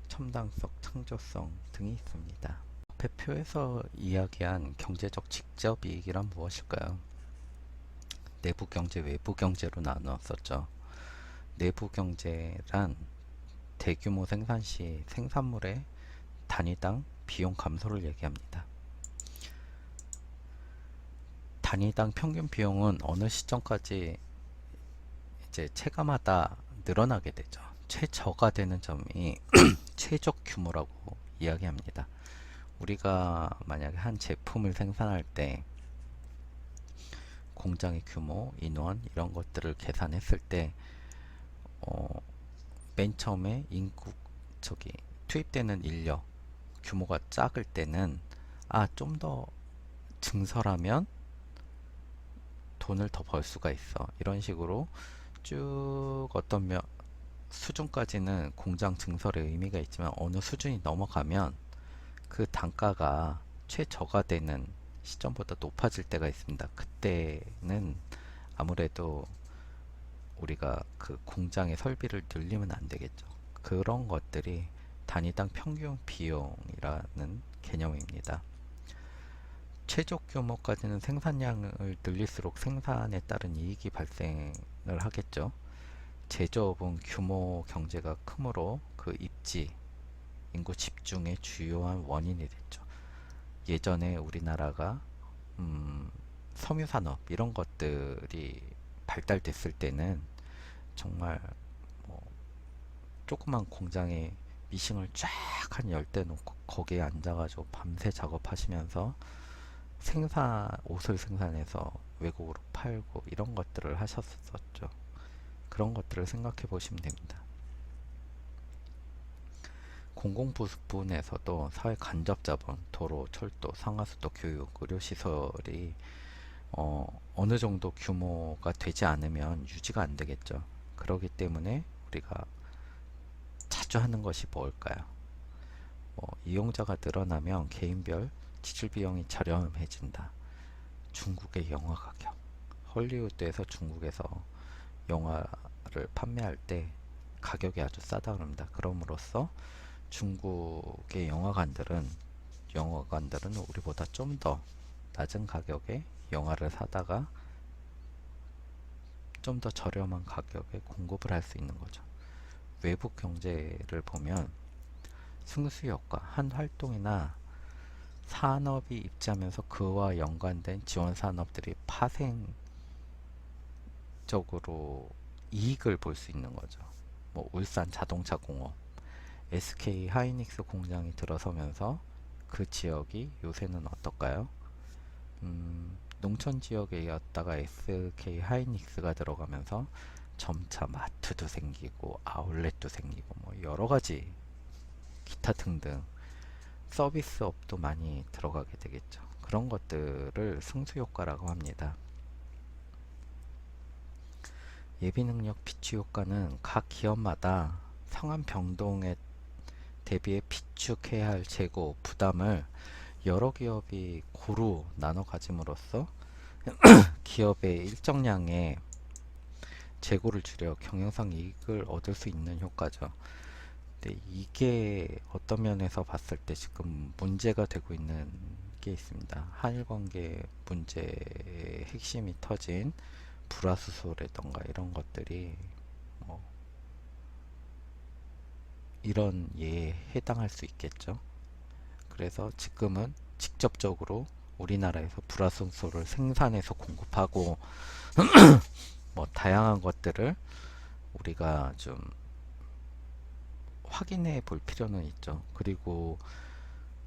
첨단성, 창조성 등이 있습니다. 앞에 표에서 이야기한 경제적 직접 이익이란 무엇일까요? 내부 경제, 외부 경제로 나누었었죠. 내부 경제란 대규모 생산 시 생산물의 단위당 비용 감소를 얘기합니다. 단위당 평균 비용은 어느 시점까지 이제 체감하다 늘어나게 되죠. 최저가 되는 점이 최적 규모라고 이야기합니다. 우리가 만약에 한 제품을 생산할 때 공장의 규모, 인원 이런 것들을 계산했을 때 맨 처음에 투입되는 인력 규모가 작을 때는 좀 더 증설하면 돈을 더 벌 수가 있어. 이런 식으로 쭉 어떤 수준까지는 공장 증설의 의미가 있지만 어느 수준이 넘어가면 그 단가가 최저가되는 시점보다 높아질 때가 있습니다. 그때는 아무래도 우리가 그 공장의 설비를 늘리면 안 되겠죠. 그런 것들이 단위당 평균 비용이라는 개념입니다. 최적 규모까지는 생산량을 늘릴수록 생산에 따른 이익이 발생을 하겠죠. 제조업은 규모 경제가 크므로 그 입지, 인구 집중의 주요한 원인이 됐죠. 예전에 우리나라가 섬유산업 이런 것들이 발달됐을 때는 정말 뭐 조그만 공장에 미싱을 쫙 한 10대 놓고 거기에 앉아가지고 밤새 작업하시면서 옷을 생산해서 외국으로 팔고 이런 것들을 하셨었죠. 그런 것들을 생각해 보시면 됩니다. 공공부문에서도 사회 간접자본, 도로, 철도, 상하수도, 교육, 의료시설이 어느 정도 규모가 되지 않으면 유지가 안 되겠죠. 그렇기 때문에 우리가 자주 하는 것이 뭘까요? 이용자가 늘어나면 개인별 지출 비용이 저렴해진다. 중국의 영화 가격. 헐리우드에서 중국에서 영화를 판매할 때 가격이 아주 싸다 그럽니다. 그럼으로써 중국의 영화관들은 우리보다 좀 더 낮은 가격에 영화를 사다가 좀 더 저렴한 가격에 공급을 할 수 있는 거죠. 외부 경제를 보면 승수효과, 한 활동이나 산업이 입지하면서 그와 연관된 지원 산업들이 파생적으로 이익을 볼 수 있는 거죠. 뭐 울산 자동차 공업, SK 하이닉스 공장이 들어서면서 그 지역이 요새는 어떨까요? 농촌 지역이었다가 SK 하이닉스가 들어가면서 점차 마트도 생기고 아울렛도 생기고 뭐 여러 가지 기타 등등 서비스업도 많이 들어가게 되겠죠. 그런 것들을 승수효과라고 합니다. 예비능력 비추효과는 각 기업마다 상한 병동에 대비해 비축해야 할 재고 부담을 여러 기업이 고루 나눠 가짐으로써 기업의 일정량의 재고를 줄여 경영상 이익을 얻을 수 있는 효과죠. 근데 이게 어떤 면에서 봤을 때 지금 문제가 되고 있는 게 있습니다. 한일 관계 문제의 핵심이 터진 불화수소라던가 이런 것들이 이런 예에 해당할 수 있겠죠. 그래서 지금은 직접적으로 우리나라에서 불화수소를 생산해서 공급하고 뭐 다양한 것들을 우리가 좀 확인해 볼 필요는 있죠. 그리고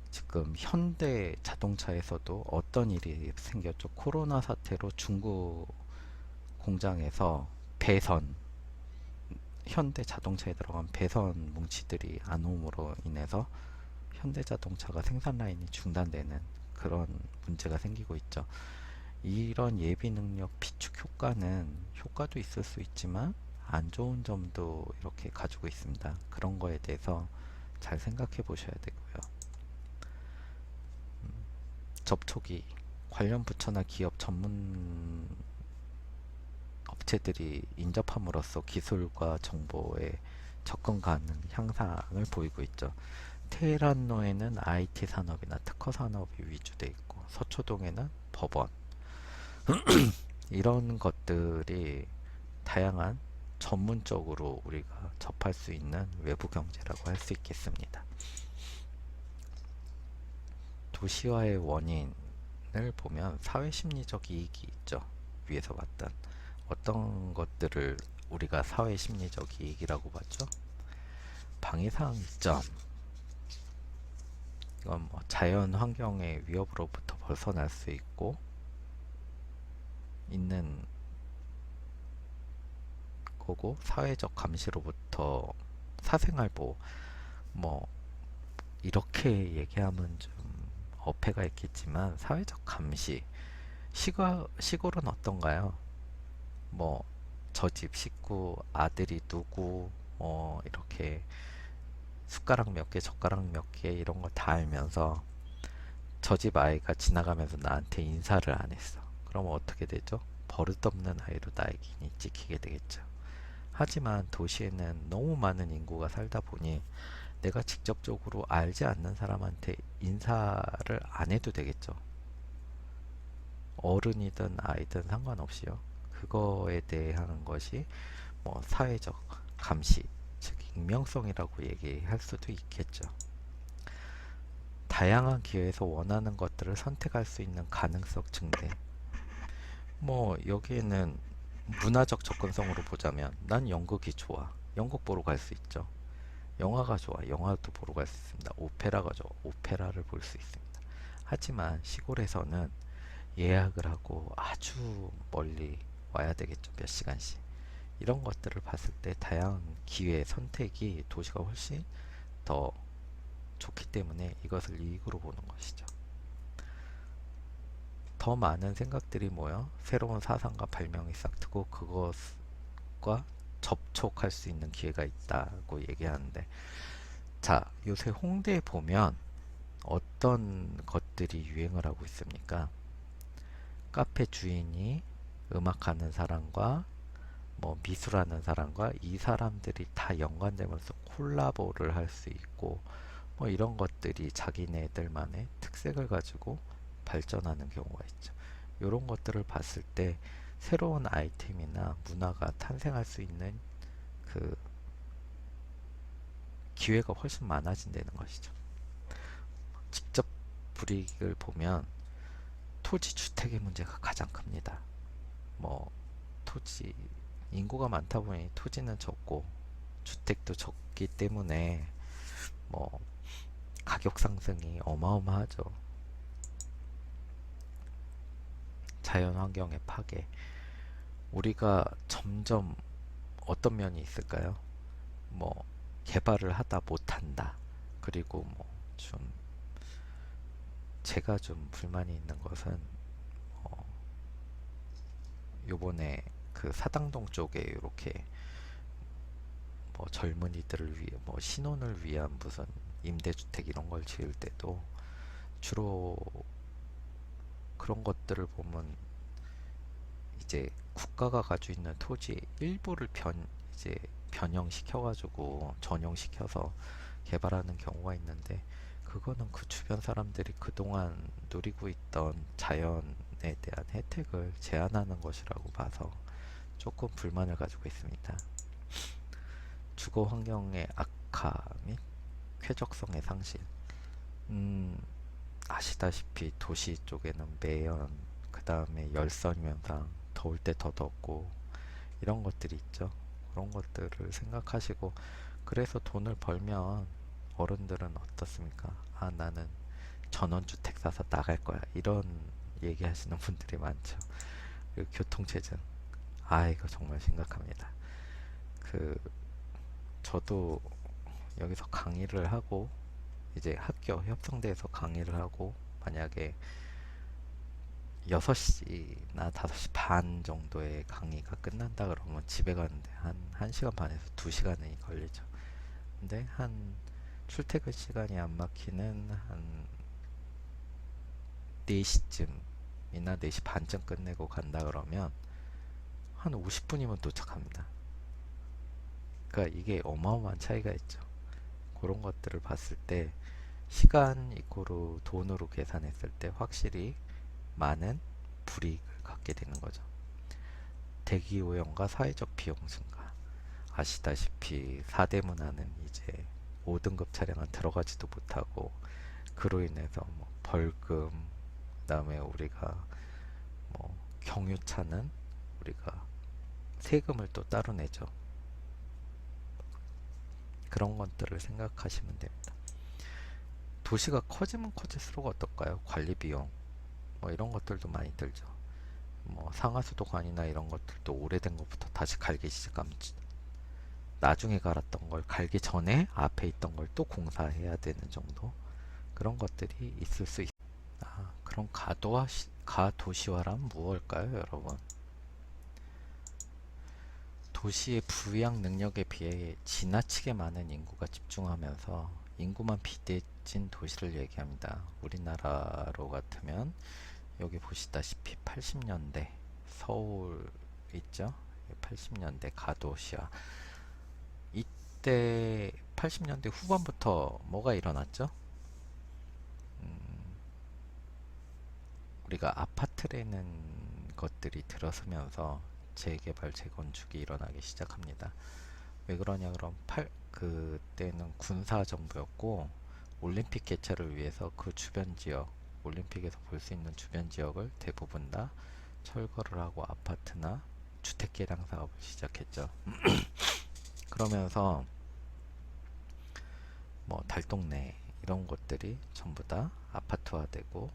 지금 현대 자동차에서도 어떤 일이 생겼죠. 코로나 사태로 중국 공장에서 현대 자동차에 들어간 배선 뭉치들이 안 오므로 인해서 현대 자동차가 생산 라인이 중단되는 그런 문제가 생기고 있죠. 이런 예비 능력 비축 효과도 있을 수 있지만 안 좋은 점도 이렇게 가지고 있습니다. 그런 거에 대해서 잘 생각해 보셔야 되고요. 접촉이 관련 부처나 기업 전문 업체들이 인접함으로써 기술과 정보의 접근 가능 향상을 보이고 있죠. 테헤란로에는 IT 산업이나 특허 산업이 위주되어 있고 서초동에는 법원 이런 것들이 다양한 전문적으로 우리가 접할 수 있는 외부 경제라고 할 수 있겠습니다. 도시화의 원인을 보면 사회 심리적 이익이 있죠. 위에서 봤던 어떤 것들을 우리가 사회 심리적 이익이라고 봤죠? 방해사항 이점. 이건 뭐 자연 환경의 위협으로부터 벗어날 수 있고 있는 거고, 사회적 감시로부터 사생활 보호. 뭐 이렇게 얘기하면 좀 어폐가 있겠지만 사회적 감시. 시골은 어떤가요? 뭐 저 집 식구 아들이 누구, 이렇게 숟가락 몇 개, 젓가락 몇 개 이런 거 다 알면서 저 집 아이가 지나가면서 나한테 인사를 안 했어. 그러면 어떻게 되죠? 버릇없는 아이로 나에게 찍히게 되겠죠. 하지만 도시에는 너무 많은 인구가 살다 보니 내가 직접적으로 알지 않는 사람한테 인사를 안 해도 되겠죠. 어른이든 아이든 상관없이요. 그거에 대한 것이 뭐 사회적 감시, 즉 익명성이라고 얘기할 수도 있겠죠. 다양한 기회에서 원하는 것들을 선택할 수 있는 가능성 증대. 뭐 여기에는 문화적 접근성으로 보자면 난 연극이 좋아. 연극 보러 갈 수 있죠. 영화가 좋아. 영화도 보러 갈 수 있습니다. 오페라가 좋아. 오페라를 볼 수 있습니다. 하지만 시골에서는 예약을 하고 아주 멀리 와야 되겠죠. 몇 시간씩. 이런 것들을 봤을 때 다양한 기회, 선택이 도시가 훨씬 더 좋기 때문에 이것을 이익으로 보는 것이죠. 더 많은 생각들이 모여 새로운 사상과 발명이 싹트고 그것과 접촉할 수 있는 기회가 있다고 얘기하는데, 자, 요새 홍대에 보면 어떤 것들이 유행을 하고 있습니까? 카페 주인이 음악하는 사람과 뭐 미술하는 사람과 이 사람들이 다 연관되면서 콜라보를 할 수 있고, 뭐 이런 것들이 자기네들만의 특색을 가지고 발전하는 경우가 있죠. 이런 것들을 봤을 때 새로운 아이템이나 문화가 탄생할 수 있는 그 기회가 훨씬 많아진다는 것이죠. 직접 불이익을 보면 토지 주택의 문제가 가장 큽니다. 뭐 토지 인구가 많다 보니 토지는 적고 주택도 적기 때문에 뭐 가격 상승이 어마어마하죠. 자연 환경의 파괴. 우리가 점점 어떤 면이 있을까요? 뭐 개발을 하다 못한다. 그리고 뭐 좀 제가 좀 불만이 있는 것은 요번에 그 사당동 쪽에 이렇게 뭐 젊은이들을 위해 뭐 신혼을 위한 무슨 임대주택 이런 걸 지을 때도 주로 그런 것들을 보면 이제 국가가 가지고 있는 토지의 일부를 이제 변형시켜가지고 전용시켜서 개발하는 경우가 있는데, 그거는 그 주변 사람들이 그동안 누리고 있던 자연에 대한 혜택을 제한하는 것이라고 봐서 조금 불만을 가지고 있습니다. 주거 환경의 악화 및 쾌적성의 상실. 아시다시피 도시 쪽에는 매연, 그 다음에 열선 현상, 더울 때 더 덥고 이런 것들이 있죠. 그런 것들을 생각하시고, 그래서 돈을 벌면 어른들은 어떻습니까? 아, 나는 전원주택 사서 나갈 거야. 이런 얘기 하시는 분들이 많죠. 그리고 교통체증. 아, 이거 정말 심각합니다. 그, 저도 여기서 강의를 하고, 이제 학교 협성대에서 강의를 하고, 만약에 6시나 5시 반 정도에 강의가 끝난다 그러면 집에 가는데 한 1시간 반에서 2시간이 걸리죠. 근데 한 출퇴근 시간이 안 막히는 한 4시쯤이나 4시 반쯤 끝내고 간다 그러면 한 50분이면 도착합니다. 그러니까 이게 어마어마한 차이가 있죠. 그런 것들을 봤을 때 시간 이코로 돈으로 계산했을 때 확실히 많은 불이익을 갖게 되는 거죠. 대기 오염과 사회적 비용 증가. 아시다시피 4대문화는 이제 5등급 차량은 들어가지도 못하고 그로 인해서 뭐 벌금, 그다음에 우리가 뭐 경유차는 우리가 세금을 또 따로 내죠. 그런 것들을 생각하시면 됩니다. 도시가 커지면 커질수록 어떨까요? 관리 비용 뭐 이런 것들도 많이 들죠. 뭐 상하수도관이나 이런 것들도 오래된 것부터 다시 갈기 시작하면 나중에 갈았던 걸 갈기 전에 앞에 있던 걸 또 공사해야 되는 정도 그런 것들이 있을 수 있습니다. 그럼 가도시화란 무엇일까요, 여러분? 도시의 부양 능력에 비해 지나치게 많은 인구가 집중하면서 인구만 비대해진 도시를 얘기합니다. 우리나라로 같으면 여기 보시다시피 80년대 서울 있죠? 80년대 가도시화. 이때 80년대 후반부터 뭐가 일어났죠? 우리가 아파트라는 것들이 들어서면서 재개발, 재건축이 일어나기 시작합니다. 왜 그러냐 그럼 그때는 군사 정부였고 올림픽 개최를 위해서 그 주변 지역, 올림픽에서 볼 수 있는 주변 지역을 대부분 다 철거를 하고 아파트나 주택 개량 사업을 시작했죠. 그러면서 뭐 달동네 이런 곳들이 전부 다 아파트화되고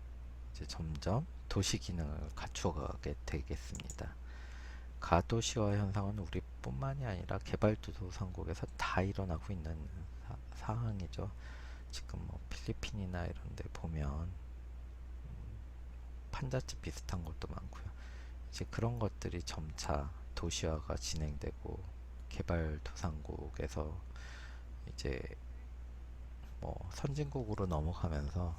이제 점점 도시 기능을 갖추어가게 되겠습니다. 가도시화 현상은 우리뿐만이 아니라 개발도상국에서 다 일어나고 있는 상황이죠. 지금 뭐 필리핀이나 이런 데 보면 판자집 비슷한 것도 많고요. 이제 그런 것들이 점차 도시화가 진행되고 개발도상국에서 이제 뭐 선진국으로 넘어가면서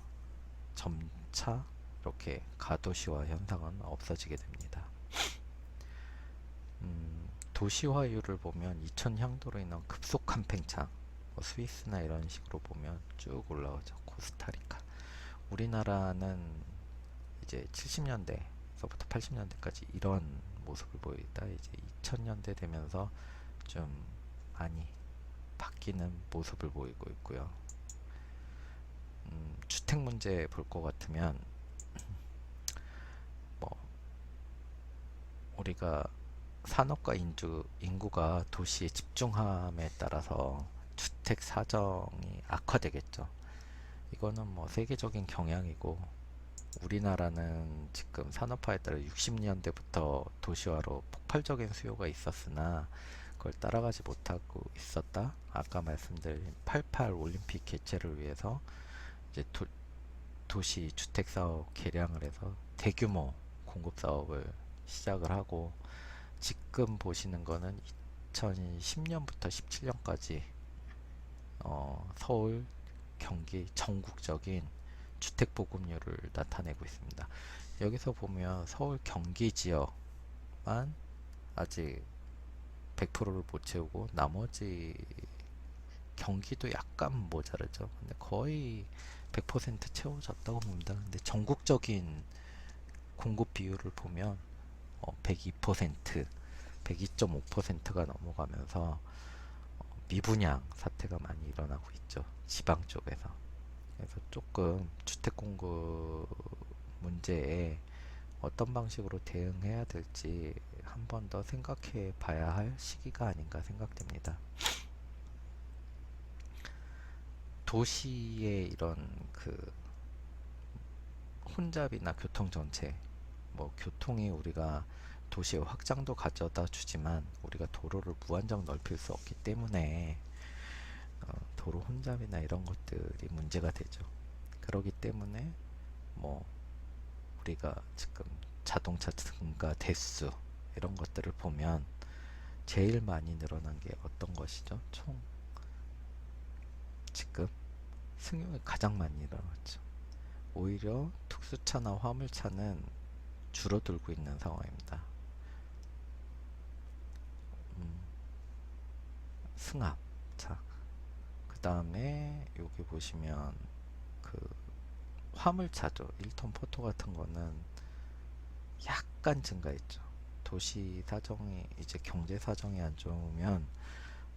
점차 이렇게 가도시화 현상은 없어지게 됩니다. 도시화율을 보면 2000향도로 인한 급속한 팽창, 뭐 스위스나 이런 식으로 보면 쭉 올라오죠. 코스타리카. 우리나라는 이제 70년대서부터 80년대까지 이런 모습을 보이다 이제 2000년대 되면서 좀 많이 바뀌는 모습을 보이고 있고요. 주택 문제 볼 것 같으면 뭐 우리가 산업과 인구가 도시에 집중함에 따라서 주택 사정이 악화되겠죠. 이거는 뭐 세계적인 경향이고 우리나라는 지금 산업화에 따라 60년대부터 도시화로 폭발적인 수요가 있었으나 그걸 따라가지 못하고 있었다. 아까 말씀드린 88 올림픽 개최를 위해서 이제 도시 주택 사업 개량을 해서 대규모 공급 사업을 시작을 하고 지금 보시는 거는 2010년부터 17년까지 서울, 경기 전국적인 주택 보급률을 나타내고 있습니다. 여기서 보면 서울, 경기 지역만 아직 100%를 못 채우고 나머지 경기도 약간 모자르죠. 근데 거의 100% 채워졌다고 봅니다. 근데 전국적인 공급 비율을 보면 102%, 102.5%가 넘어가면서 미분양 사태가 많이 일어나고 있죠. 지방 쪽에서. 그래서 조금 주택 공급 문제에 어떤 방식으로 대응해야 될지 한 번 더 생각해 봐야 할 시기가 아닌가 생각됩니다. 도시의 이런 그 혼잡이나 교통 정체, 뭐 교통이 우리가 도시의 확장도 가져다 주지만 우리가 도로를 무한정 넓힐 수 없기 때문에 도로 혼잡이나 이런 것들이 문제가 되죠. 그렇기 때문에 뭐 우리가 지금 자동차 증가 대수 이런 것들을 보면 제일 많이 늘어난 게 어떤 것이죠? 총 지금 승용이 가장 많이 일어났죠. 오히려 특수차나 화물차는 줄어들고 있는 상황입니다. 승합차. 그 다음에 여기 보시면 그 화물차죠. 1톤 포토 같은 거는 약간 증가했죠. 도시 사정이 이제 경제 사정이 안 좋으면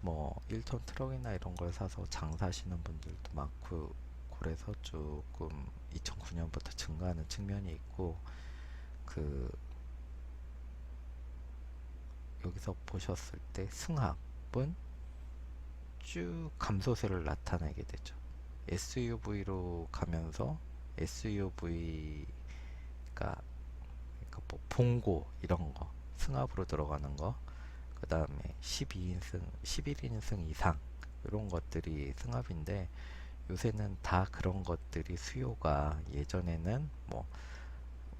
뭐 1톤 트럭이나 이런 걸 사서 장사하시는 분들도 많고, 그래서 조금 2009년부터 증가하는 측면이 있고, 그 여기서 보셨을 때 승합은 쭉 감소세를 나타내게 되죠. SUV로 가면서 SUV가 그러니까 뭐 봉고 이런 거 승합으로 들어가는 거, 그 다음에 12인승, 11인승 이상 이런 것들이 승합인데, 요새는 다 그런 것들이 수요가, 예전에는 뭐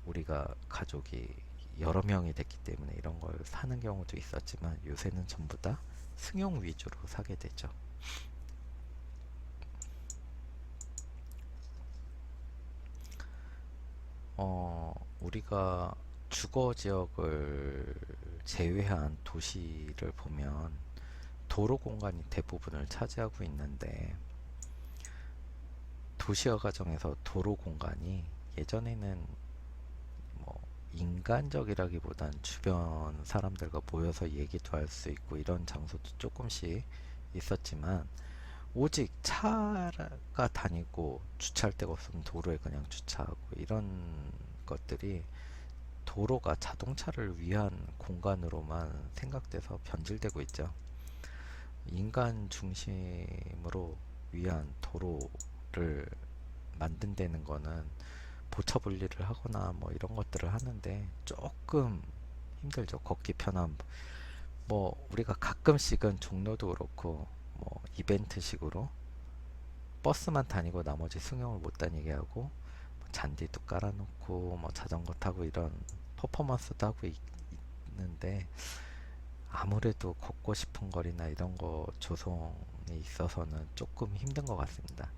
우리가 가족이 여러 명이 됐기 때문에 이런 걸 사는 경우도 있었지만, 요새는 전부 다 승용 위주로 사게 되죠. 우리가 주거 지역을 제외한 도시를 보면 도로 공간이 대부분을 차지하고 있는데, 도시화 과정에서 도로 공간이 예전에는 뭐 인간적이라기보단 주변 사람들과 모여서 얘기도 할 수 있고 이런 장소도 조금씩 있었지만, 오직 차가 다니고 주차할 데가 없으면 도로에 그냥 주차하고 이런 것들이 도로가 자동차를 위한 공간으로만 생각돼서 변질되고 있죠. 인간 중심으로 위한 도로를 만든다는 거는 보차 분리를 하거나 뭐 이런 것들을 하는데 조금 힘들죠. 걷기 편한, 뭐 우리가 가끔씩은 종로도 그렇고 뭐 이벤트식으로 버스만 다니고 나머지 승용을 못 다니게 하고, 뭐 잔디도 깔아놓고 뭐 자전거 타고 이런 퍼포먼스도 하고 있는데, 아무래도 걷고 싶은 거리나 이런 거 조성에 있어서는 조금 힘든 것 같습니다.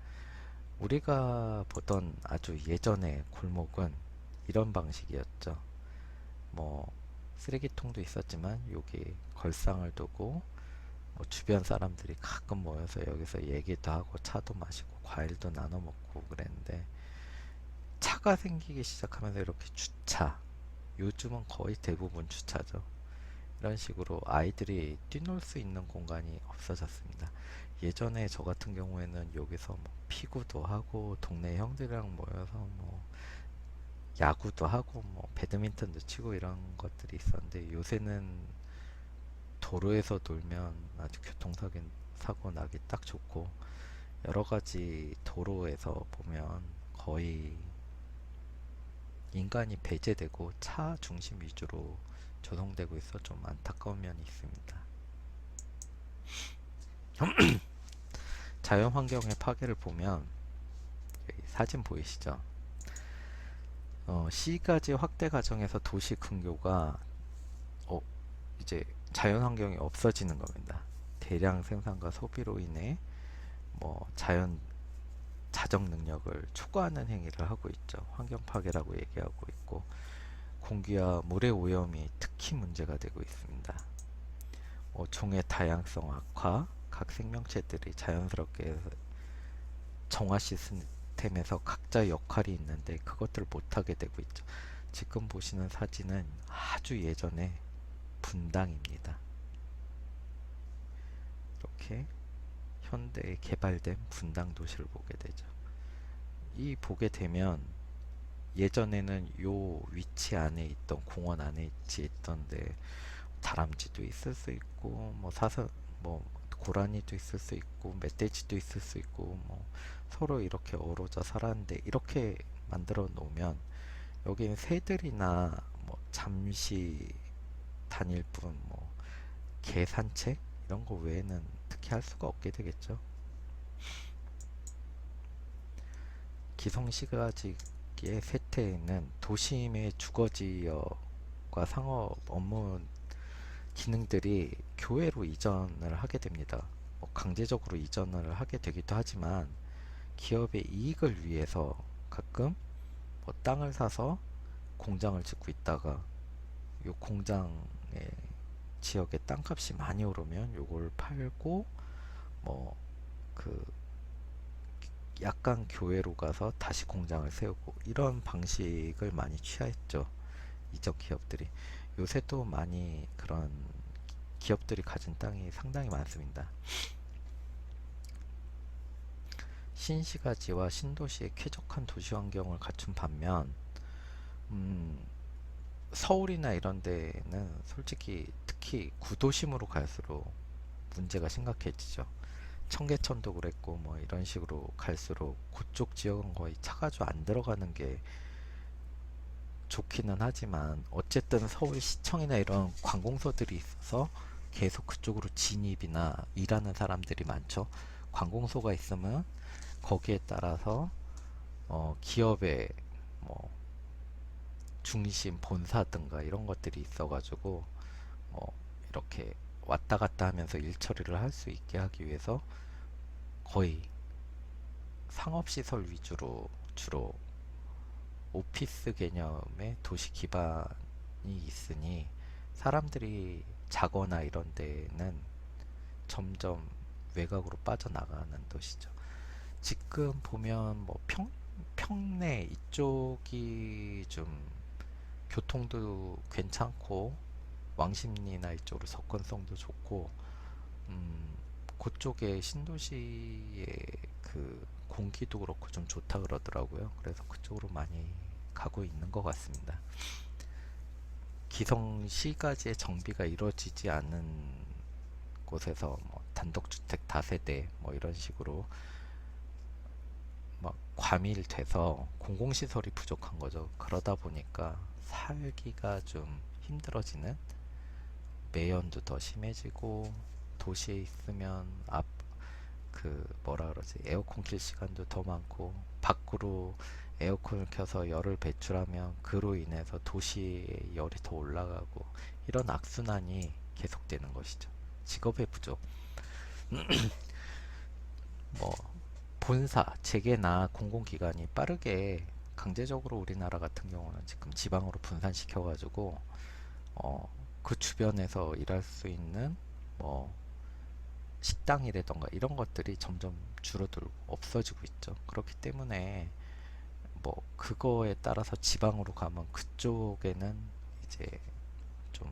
우리가 보던 아주 예전의 골목은 이런 방식이었죠. 뭐 쓰레기통도 있었지만 여기 걸상을 두고 뭐 주변 사람들이 가끔 모여서 여기서 얘기도 하고 차도 마시고 과일도 나눠 먹고 그랬는데, 차가 생기기 시작하면서 이렇게 주차, 요즘은 거의 대부분 주차죠. 이런 식으로 아이들이 뛰놀 수 있는 공간이 없어졌습니다. 예전에 저 같은 경우에는 여기서 뭐 피구도 하고 동네 형들이랑 모여서 뭐 야구도 하고 뭐 배드민턴도 치고 이런 것들이 있었는데, 요새는 도로에서 놀면 아주 교통사고 나기 딱 좋고, 여러 가지 도로에서 보면 거의 인간이 배제되고 차 중심 위주로 조성되고 있어 좀 안타까운 면이 있습니다. 자연 환경의 파괴를 보면, 사진 보이시죠? C가지 확대 과정에서 도시 근교가 어, 이제 자연 환경이 없어지는 겁니다. 대량 생산과 소비로 인해 뭐 자정 능력을 초과하는 행위를 하고 있죠. 환경 파괴라고 얘기하고 있고, 공기와 물의 오염이 특히 문제가 되고 있습니다. 종의 다양성 악화, 각 생명체들이 자연스럽게 정화 시스템에서 각자 역할이 있는데 그것들을 못하게 되고 있죠. 지금 보시는 사진은 아주 예전에 분당입니다. 이렇게 현대에 개발된 분당 도시를 보게 되죠. 이 보게 되면, 예전에는 요 위치 안에 있던 공원 안에 있던데 다람쥐도 있을 수 있고 뭐 뭐 고라니도 있을 수 있고 멧돼지도 있을 수 있고 뭐 서로 이렇게 어우러져 살았는데, 이렇게 만들어 놓으면 여기는 새들이나 뭐 잠시 다닐 뿐 뭐 개 산책 이런 거 외에는 특히 할 수가 없게 되겠죠. 기성시가지의 쇠퇴는 도심의 주거지역과 상업 업무 기능들이 교외로 이전을 하게 됩니다. 뭐 강제적으로 이전을 하게 되기도 하지만, 기업의 이익을 위해서 가끔 뭐 땅을 사서 공장을 짓고 있다가 이 공장의 지역의 땅값이 많이 오르면 요걸 팔고 뭐 그 약간 교외로 가서 다시 공장을 세우고 이런 방식을 많이 취했죠. 이적 기업들이. 요새도 많이 그런 기업들이 가진 땅이 상당히 많습니다. 신시가지와 신도시의 쾌적한 도시 환경을 갖춘 반면 음, 서울이나 이런 데는 솔직히 특히 구도심으로 갈수록 문제가 심각해지죠. 청계천도 그랬고 뭐 이런 식으로 갈수록 그쪽 지역은 거의 차가 좀 안 들어가는 게 좋기는 하지만 어쨌든 서울시청이나 이런 관공서들이 있어서 계속 그쪽으로 진입이나 일하는 사람들이 많죠. 관공서가 있으면 거기에 따라서 기업의 뭐 중심 본사든가 이런 것들이 있어가지고 이렇게 왔다 갔다 하면서 일 처리를 할 수 있게 하기 위해서 거의 상업시설 위주로 주로 오피스 개념의 도시 기반이 있으니 사람들이 자거나 이런 데는 점점 외곽으로 빠져나가는 도시죠. 지금 보면 뭐 평내 이쪽이 좀 교통도 괜찮고 왕십리나 이쪽으로 접근성도 좋고 그쪽에 신도시의 그 공기도 그렇고 좀 좋다 그러더라고요. 그래서 그쪽으로 많이 가고 있는 것 같습니다. 기성시가지의 정비가 이루어지지 않은 곳에서 뭐 단독주택 다세대 뭐 이런 식으로 막 과밀돼서 공공시설이 부족한 거죠. 그러다 보니까 살기가 좀 힘들어지는, 매연도 더 심해지고 도시에 있으면 그 뭐라 그러지, 에어컨 킬 시간도 더 많고 밖으로 에어컨을 켜서 열을 배출하면 그로 인해서 도시의 열이 더 올라가고 이런 악순환이 계속되는 것이죠. 직업의 부족. 뭐 본사, 재계나 공공기관이 빠르게 강제적으로 우리나라 같은 경우는 지금 지방으로 분산시켜가지고 그 주변에서 일할 수 있는 뭐 식당이라던가 이런 것들이 점점 줄어들고 없어지고 있죠. 그렇기 때문에 뭐 그거에 따라서 지방으로 가면 그쪽에는 이제 좀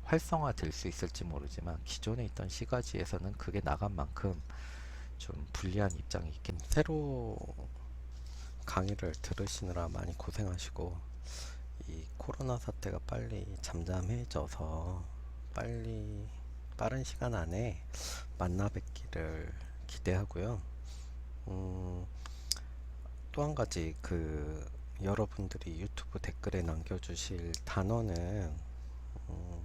활성화될 수 있을지 모르지만 기존에 있던 시가지에서는 그게 나간 만큼 좀 불리한 입장이 있긴. 새로 강의를 들으시느라 많이 고생하시고 이 코로나 사태가 빨리 잠잠해져서 빨리 빠른 시간 안에 만나 뵙기를 기대하고요. 음, 또 한 가지 여러분들이 유튜브 댓글에 남겨주실 단어는 음,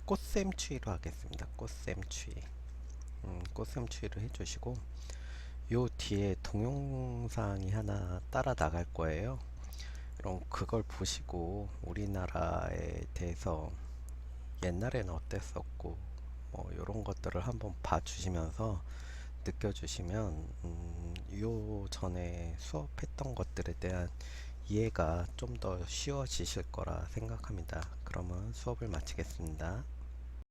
꽃샘추위로 하겠습니다. 꽃샘추위. 꽃샘추위를 해주시고 요 뒤에 동영상이 하나 따라 나갈 거예요. 그럼 그걸 보시고 우리나라에 대해서 옛날에는 어땠었고 뭐 이런 것들을 한번 봐주시면서 느껴주시면 요 전에 수업했던 것들에 대한 이해가 좀 더 쉬워지실 거라 생각합니다. 그러면 수업을 마치겠습니다.